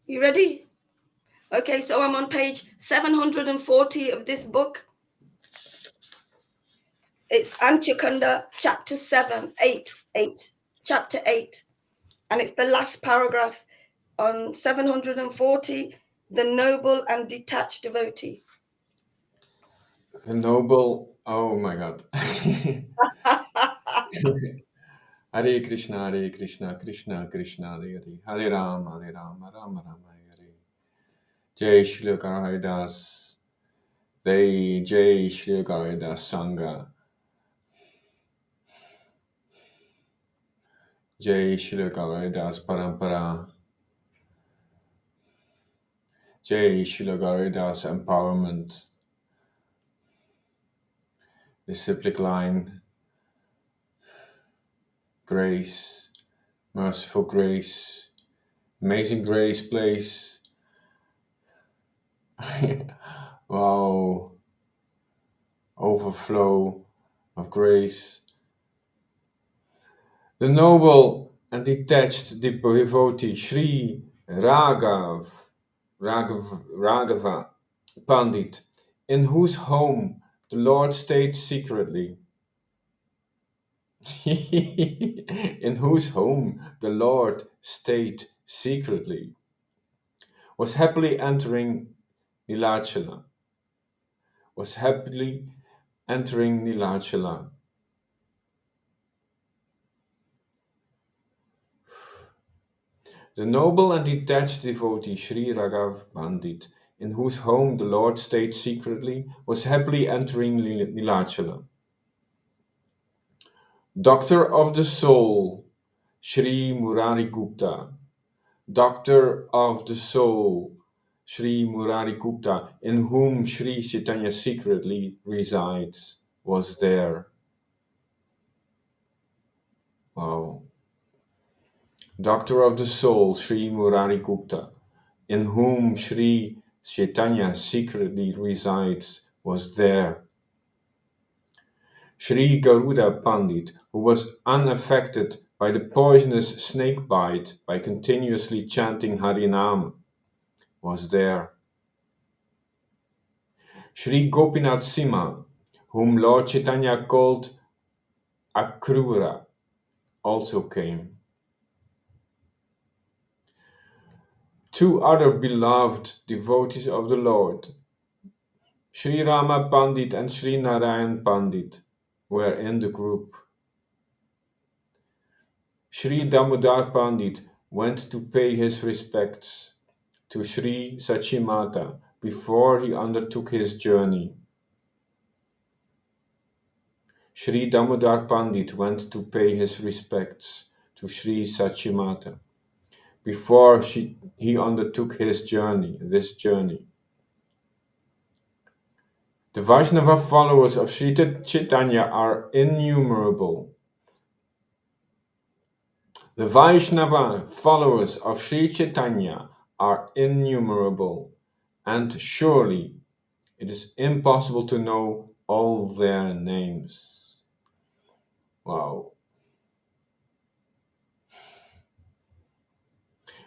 You ready? Okay, so I'm on page 740 of this book. It's Antyakanda, chapter 8, chapter 8. And it's the last paragraph on 740, the noble and detached devotee. The noble, oh my god. Hare Krishna, Krishna Krishna, Hare Hare, Hare Rama, Rama Rama, Hare. Jai Shri Haridas, Jai Shri Haridas Sangha, Jai Shri Haridas Parampara, Jai Shri Haridas Empowerment, disciplic line, grace, merciful grace, amazing grace place. Wow, overflow of grace. The noble and detached devotee Sri Raghava Pandit, in whose home the Lord stayed secretly. In whose home the Lord stayed secretly, was happily entering Nilachala. The noble and detached devotee Sri Raghav Pandit, in whose home the Lord stayed secretly, was happily entering Nilachala. Doctor of the soul, Sri Murari Gupta. Doctor of the soul, Sri Murari Gupta, in whom Sri Chaitanya secretly resides. was there. Wow. Doctor of the Soul, Sri Murari Gupta, in whom Sri Caitanya secretly resides, was there. Sri Garuda Pandit, who was unaffected by the poisonous snake bite by continuously chanting Harinam, was there. Sri Gopinath Sima, whom Lord Chaitanya called Akrura, also came. Two other beloved devotees of the Lord, Sri Rama Pandit and Sri Narayan Pandit, were in the group. Sri Damodar Pandit went to pay his respects to Sri Sachimata before he undertook his journey. Sri Damodar Pandit went to pay his respects to Sri Sachimata before he undertook this journey. The Vaishnava followers of Sri Chaitanya are innumerable. The Vaishnava followers of Sri Chaitanya are innumerable, and surely it is impossible to know all their names. Wow.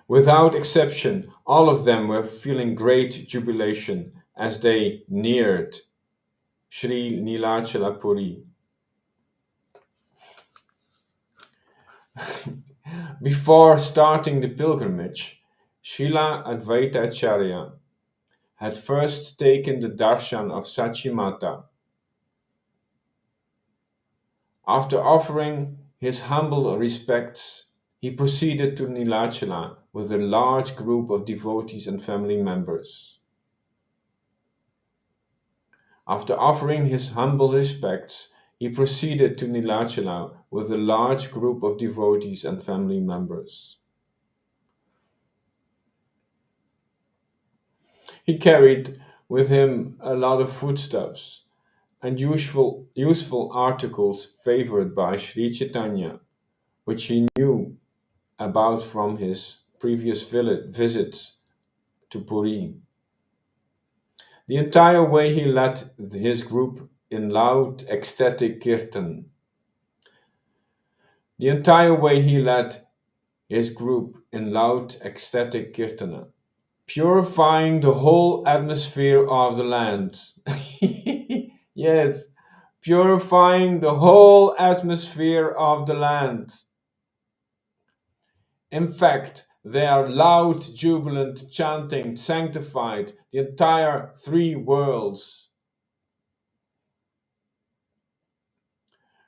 Without exception, all of them were feeling great jubilation as they neared Sri Nilachala Puri. Before starting the pilgrimage, Srila Advaita Acharya had first taken the darshan of Sachimata. After offering his humble respects, he proceeded to Nilachala with a large group of devotees and family members. After offering his humble respects, he proceeded to Nilachala with a large group of devotees and family members. He carried with him a lot of foodstuffs and useful articles favored by Sri Chaitanya, which he knew about from his previous visits to Puri. The entire way he led his group in loud ecstatic kirtan. The entire way he led his group in loud ecstatic kirtana, purifying the whole atmosphere of the land. Yes, purifying the whole atmosphere of the land. In fact, their loud, jubilant chanting sanctified the entire three worlds.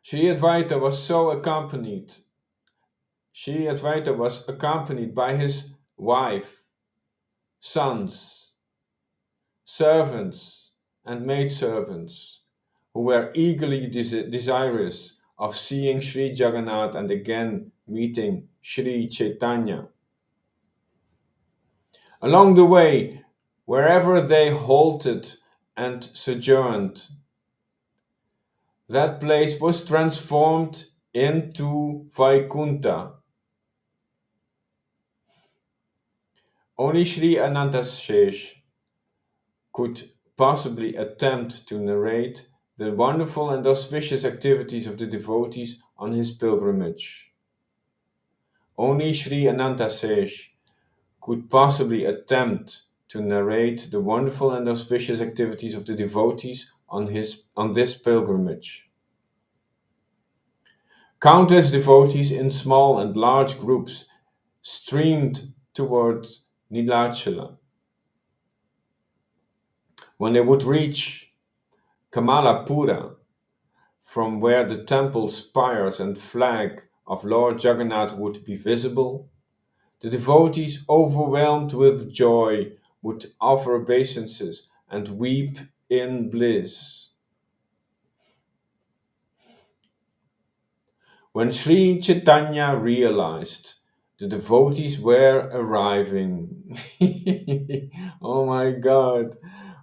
Sri Advaita was accompanied by his wife, sons, servants, and maidservants, who were eagerly desirous of seeing Sri Jagannath and again meeting Sri Chaitanya. Along the way, wherever they halted and sojourned, that place was transformed into Vaikunta. Only Sri Anantashesh could possibly attempt to narrate the wonderful and auspicious activities of the devotees on his pilgrimage. Only Sri Anantashesh could possibly attempt to narrate the wonderful and auspicious activities of the devotees on this pilgrimage. Countless devotees in small and large groups streamed towards Nilachala. When they would reach Kamalapura, from where the temple spires and flag of Lord Jagannath would be visible, the devotees, overwhelmed with joy, would offer obeisances and weep in bliss. When Sri Chaitanya realized the devotees were arriving, oh my God,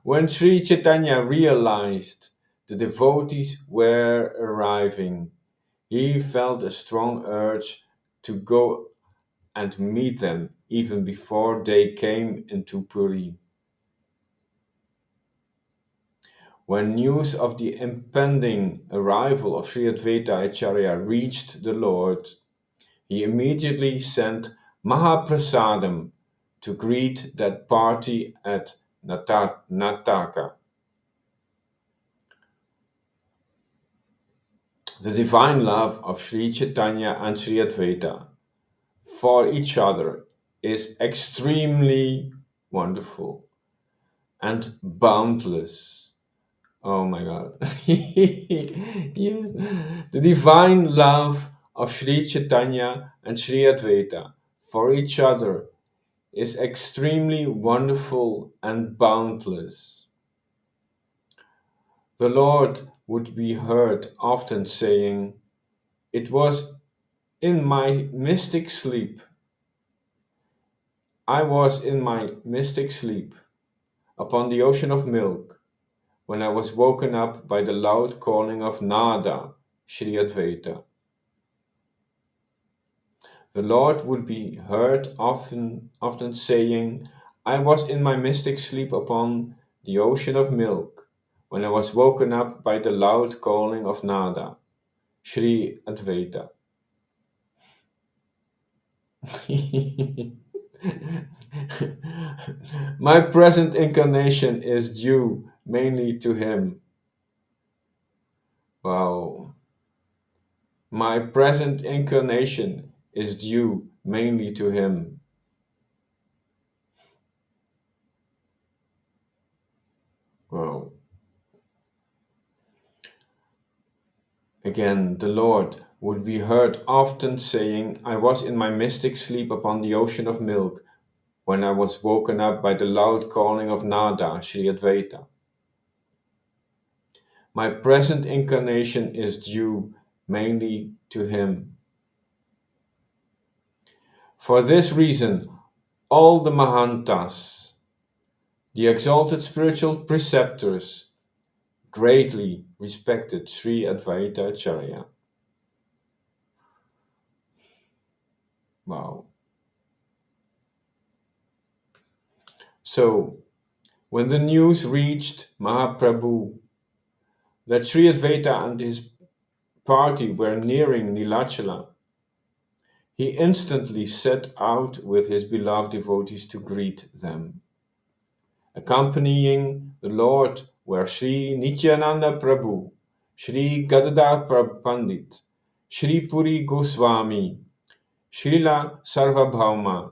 when Sri Chaitanya realized the devotees were arriving, he felt a strong urge to go and meet them even before they came into Puri. When news of the impending arrival of Sri Advaita Acharya reached the Lord, he immediately sent Mahaprasadam to greet that party at Nataka. The divine love of Sri Chaitanya and Sri Advaita for each other is extremely wonderful and boundless. Oh my God. Yes. The divine love of Sri Chaitanya and Sri Advaita for each other is extremely wonderful and boundless. The Lord would be heard often saying, "It was in my mystic sleep. I was in my mystic sleep upon the ocean of milk when I was woken up by the loud calling of Nada, Sri Advaita." The Lord would be heard often saying, "I was in my mystic sleep upon the ocean of milk when I was woken up by the loud calling of Nada, Sri Advaita." My present incarnation is due mainly to him. Wow. My present incarnation is due mainly to him. Wow. Again, the Lord would be heard often saying, "I was in my mystic sleep upon the ocean of milk when I was woken up by the loud calling of Nada, Sri Advaita." My present incarnation is due mainly to him. For this reason, all the Mahantas, the exalted spiritual preceptors, greatly respected Sri Advaita Acharya. Wow. So, when the news reached Mahaprabhu that Sri Advaita and his party were nearing Nilachala, he instantly set out with his beloved devotees to greet them. Accompanying the Lord were Sri Nityananda Prabhu, Sri Gadadhar Pandit, Sri Puri Goswami, Srila Sarvabhauma,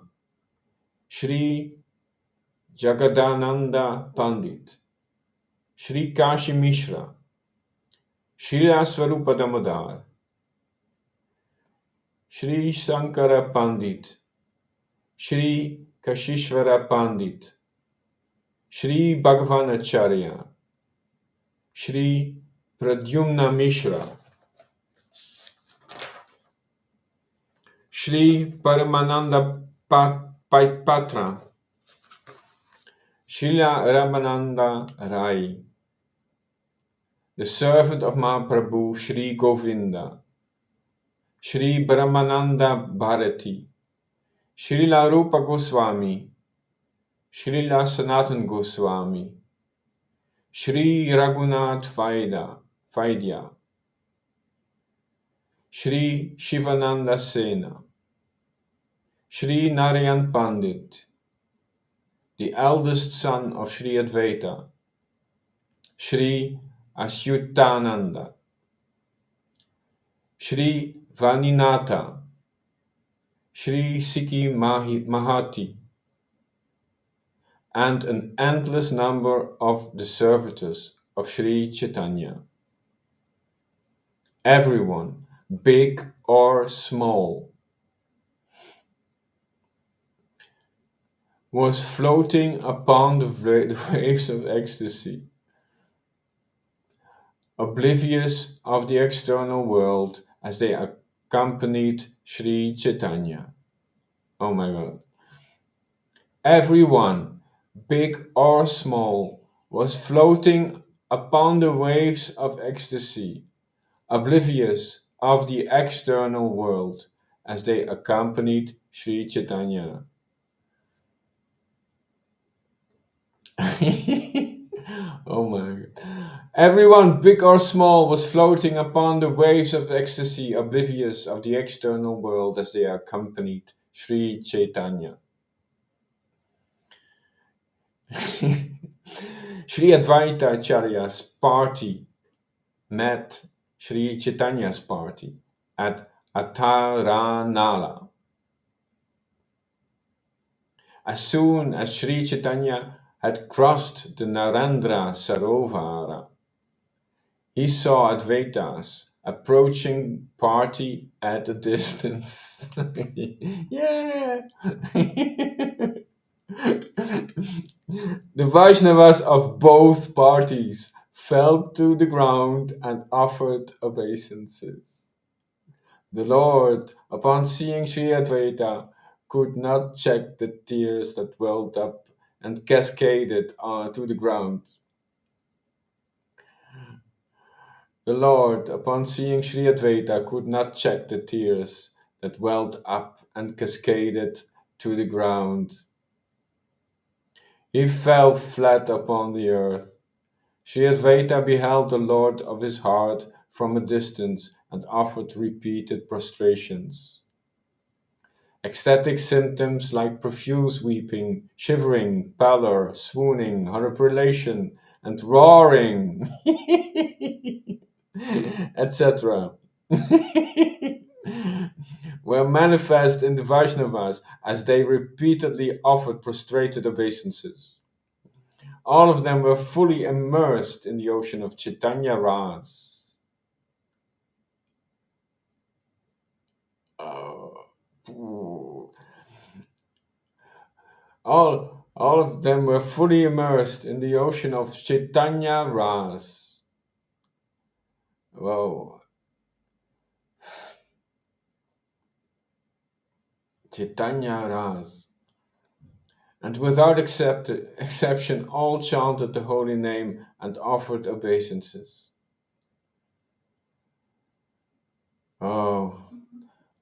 Sri Jagadananda Pandit, Sri Kashi Mishra, Srila Swarupa Damodar, Sri Sankara Pandit, Sri Kashishvara Pandit, Sri Bhagavan Acharya, Sri Pradyumna Mishra, Sri Paramananda Patra, Srila Ramananda Rai, the servant of Mahaprabhu Sri Govinda, Sri Brahmananda Bharati, Srila Rupa Goswami, Srila Sanatan Goswami, Sri Raghunath Vaidya, Sri Shivananda Sena, Sri Narayan Pandit, the eldest son of Sri Advaita, Sri Achyutananda, Sri Vaninatha, Sri Sikhi Mahati, and an endless number of the servitors of Sri Chaitanya. Everyone, big or small, was floating upon the waves of ecstasy, oblivious of the external world as they accompanied Sri Chaitanya. Oh my God. Everyone, big or small, was floating upon the waves of ecstasy, oblivious of the external world, as they accompanied Sri Chaitanya. Oh my God. Everyone, big or small, was floating upon the waves of ecstasy, oblivious of the external world as they accompanied Sri Chaitanya. Sri Advaita Acharya's party met Sri Chaitanya's party at Ataranala. As soon as Sri Chaitanya had crossed the Narendra Sarovara, he saw Advaitas approaching party at a distance. Yeah! The Vaishnavas of both parties fell to the ground and offered obeisances. The Lord, upon seeing Sri Advaita, could not check the tears that welled up and cascaded to the ground. The Lord, upon seeing Sri Advaita, could not check the tears that welled up and cascaded to the ground. He fell flat upon the earth. Sri Advaita beheld the Lord of his heart from a distance and offered repeated prostrations. Ecstatic symptoms like profuse weeping, shivering, pallor, swooning, hyperrelation, and roaring, etc., were manifest in the Vaishnavas as they repeatedly offered prostrated obeisances. All of them were fully immersed in the ocean of Chaitanya Ras. All of them were fully immersed in the ocean of Chaitanya Ras. Whoa. Chaitanya Ras. And without exception, all chanted the holy name and offered obeisances. Oh,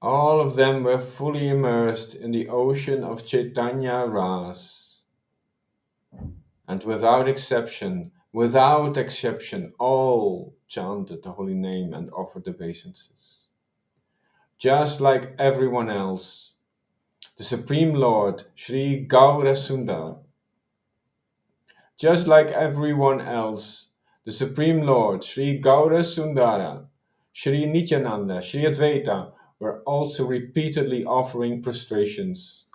all of them were fully immersed in the ocean of Chaitanya Ras. And without exception, all chanted the holy name and offered obeisances. Just like everyone else, the Supreme Lord, Sri Gaura Sundara, just like everyone else, the Supreme Lord, Sri Gaura Sundara, Sri Nityananda, Sri Advaita, were also repeatedly offering prostrations.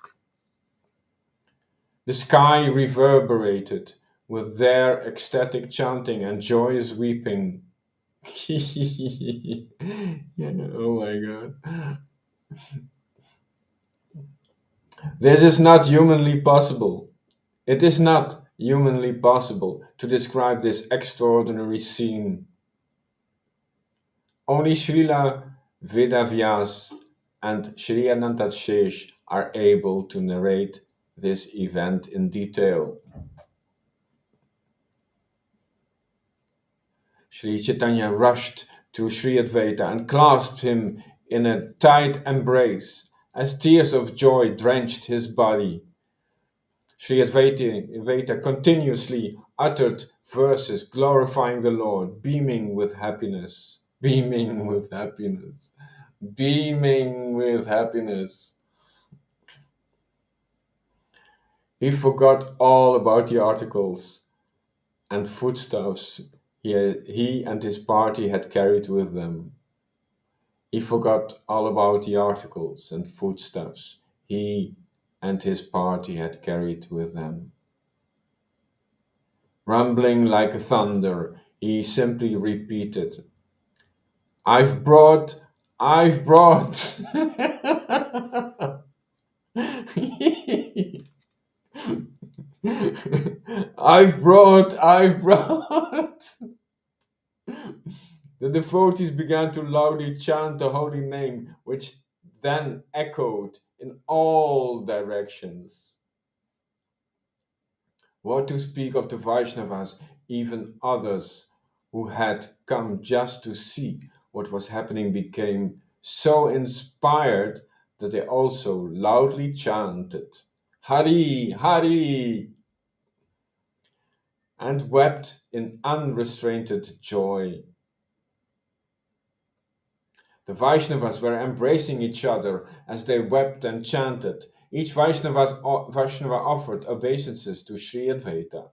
The sky reverberated with their ecstatic chanting and joyous weeping. Yeah, oh my God. This is not humanly possible. It is not humanly possible to describe this extraordinary scene. Only Srila Vedavyas and Sri Ananta Shesh are able to narrate this event in detail. Sri Chaitanya rushed to Sri Advaita and clasped him in a tight embrace as tears of joy drenched his body. Sri Advaita continuously uttered verses glorifying the Lord, beaming with happiness, beaming with happiness, beaming with happiness. He forgot all about the articles and foodstuffs he and his party had carried with them. He forgot all about the articles and foodstuffs he and his party had carried with them. Rumbling like thunder, he simply repeated, I've brought. I've brought. The devotees began to loudly chant the holy name, which then echoed in all directions. What to speak of the Vaishnavas, Even others who had come just to see what was happening became so inspired that they also loudly chanted, Hari, Hari, and wept in unrestrained joy. The Vaishnavas were embracing each other as they wept and chanted. Each Vaishnava offered obeisances to Sri Advaita.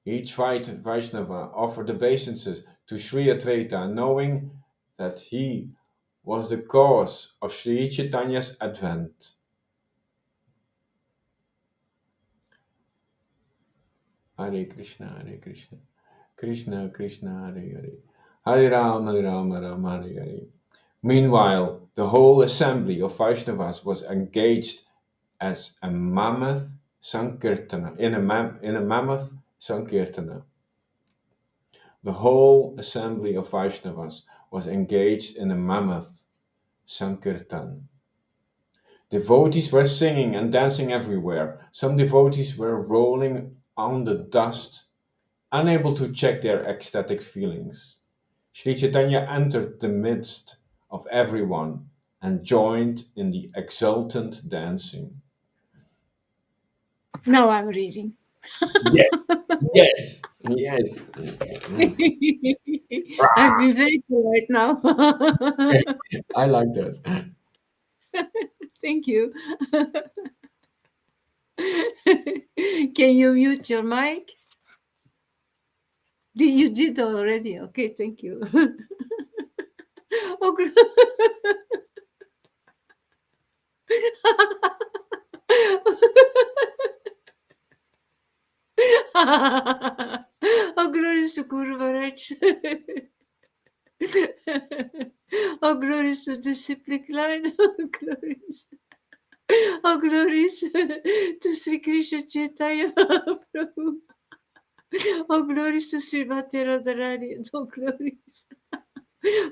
Each Vaishnava offered obeisances to Sri Advaita, knowing that he was the cause of Sri Chaitanya's advent. Hare Krishna, Hare Krishna, Krishna Krishna, Hare Hare, Hare Ram, Ram, Hare Hare. Meanwhile, the whole assembly of Vaishnavas was engaged as a mammoth Sankirtana, in a mammoth Sankirtana. The whole assembly of Vaishnavas was engaged in a mammoth Sankirtan. Devotees were singing and dancing everywhere. Some devotees were rolling on the dust, unable to check their ecstatic feelings. Sri Chaitanya entered the midst of everyone and joined in the exultant dancing. Now I'm reading. Yes, yes. I've been very polite now. I like that. Thank you. Can you mute your mic? You did already. Okay, thank you. Oh, oh, glories to Guru Maharaj. Oh, glories to the disciplic line. Oh, glories. Oh, glories to Sri Krishna Chaitanya Prabhu. Oh, glories to Srimati Radharani. Oh, glories.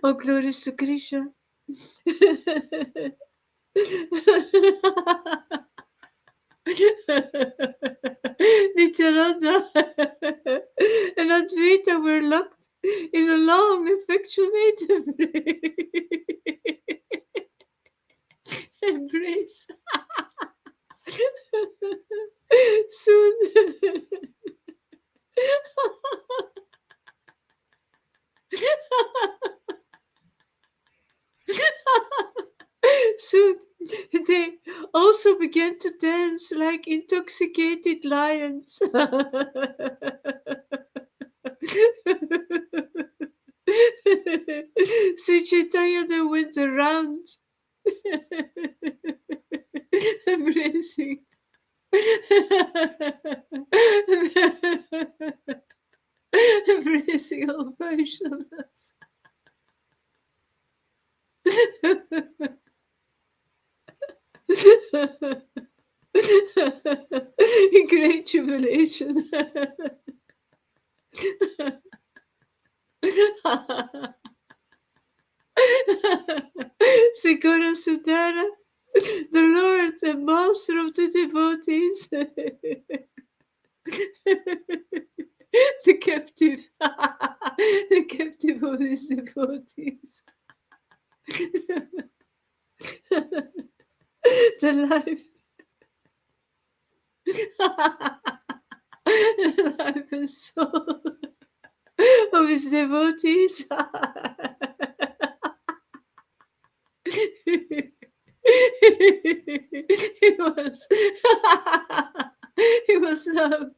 Oh, glories to Krishna. Nityananda and Advaita were locked in a long, affectionate embrace. Soon, soon they also began to dance like intoxicated lions. Sri Chaitanya then went around embracing embracing all Vaishnavas. In great jubilation. Sikora Sudara, the Lord and Master of the devotees, the captive of his devotees, the life, the life and soul of his devotees. He was now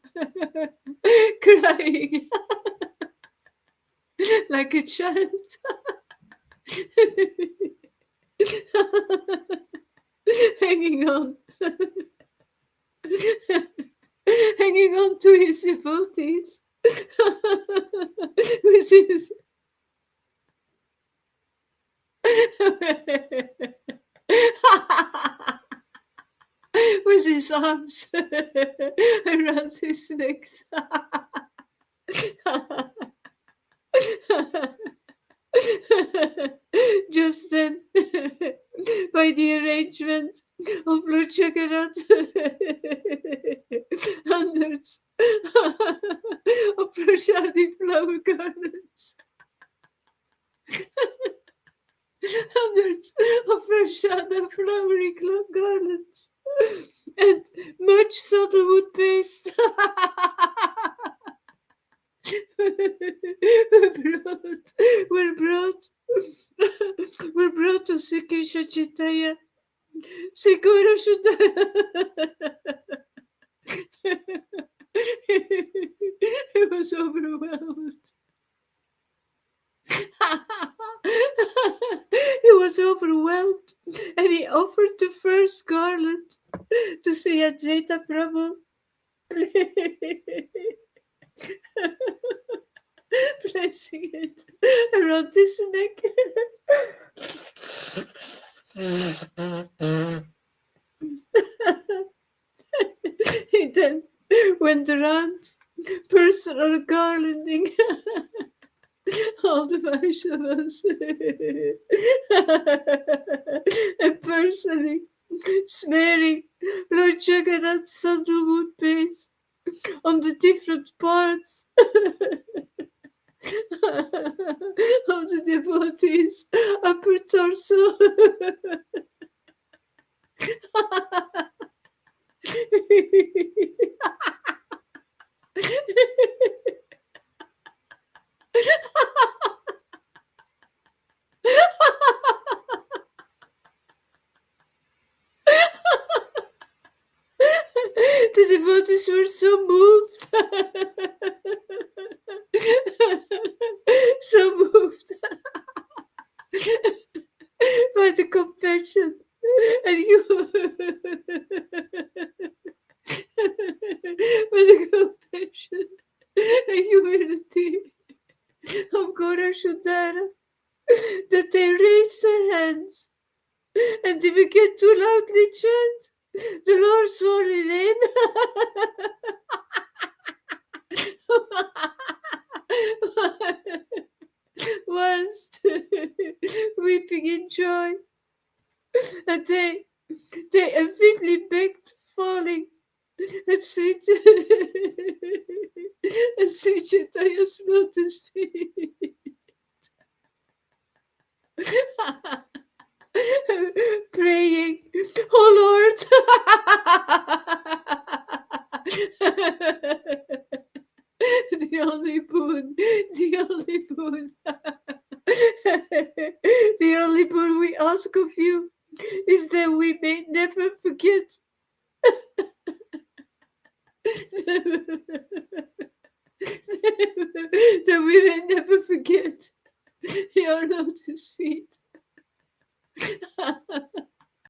crying like a child. Hanging on to his devotees with his with his arms around his legs. Just then, by the arrangement of Lord Jagannath, hundreds shiny flower garlands. Hundreds of Roshana flowery garlands and much sandalwood paste were brought to Sri Krishna Chaitanya. Sri Guru He was overwhelmed. He was overwhelmed, and he offered the first garland to Sri Advaita Prabhu, placing it around his neck. He then went around personal garlanding all the Vaishnavas and personally smearing Lord Jagannath's sandalwood paste on the different parts of the devotees' upper torso. The devotees were so moved, so moved by the compassion and compassion and humility of Gora Sundara that they raised their hands and they began to loudly chant the Lord's holy name. Whilst weeping in joy, and they avidly begged, falling at Sri Chaitanya's lotus feet, praying, "Oh Lord, the only boon, the only boon we ask of you is that we may never forget." That we may never forget your lotus feet.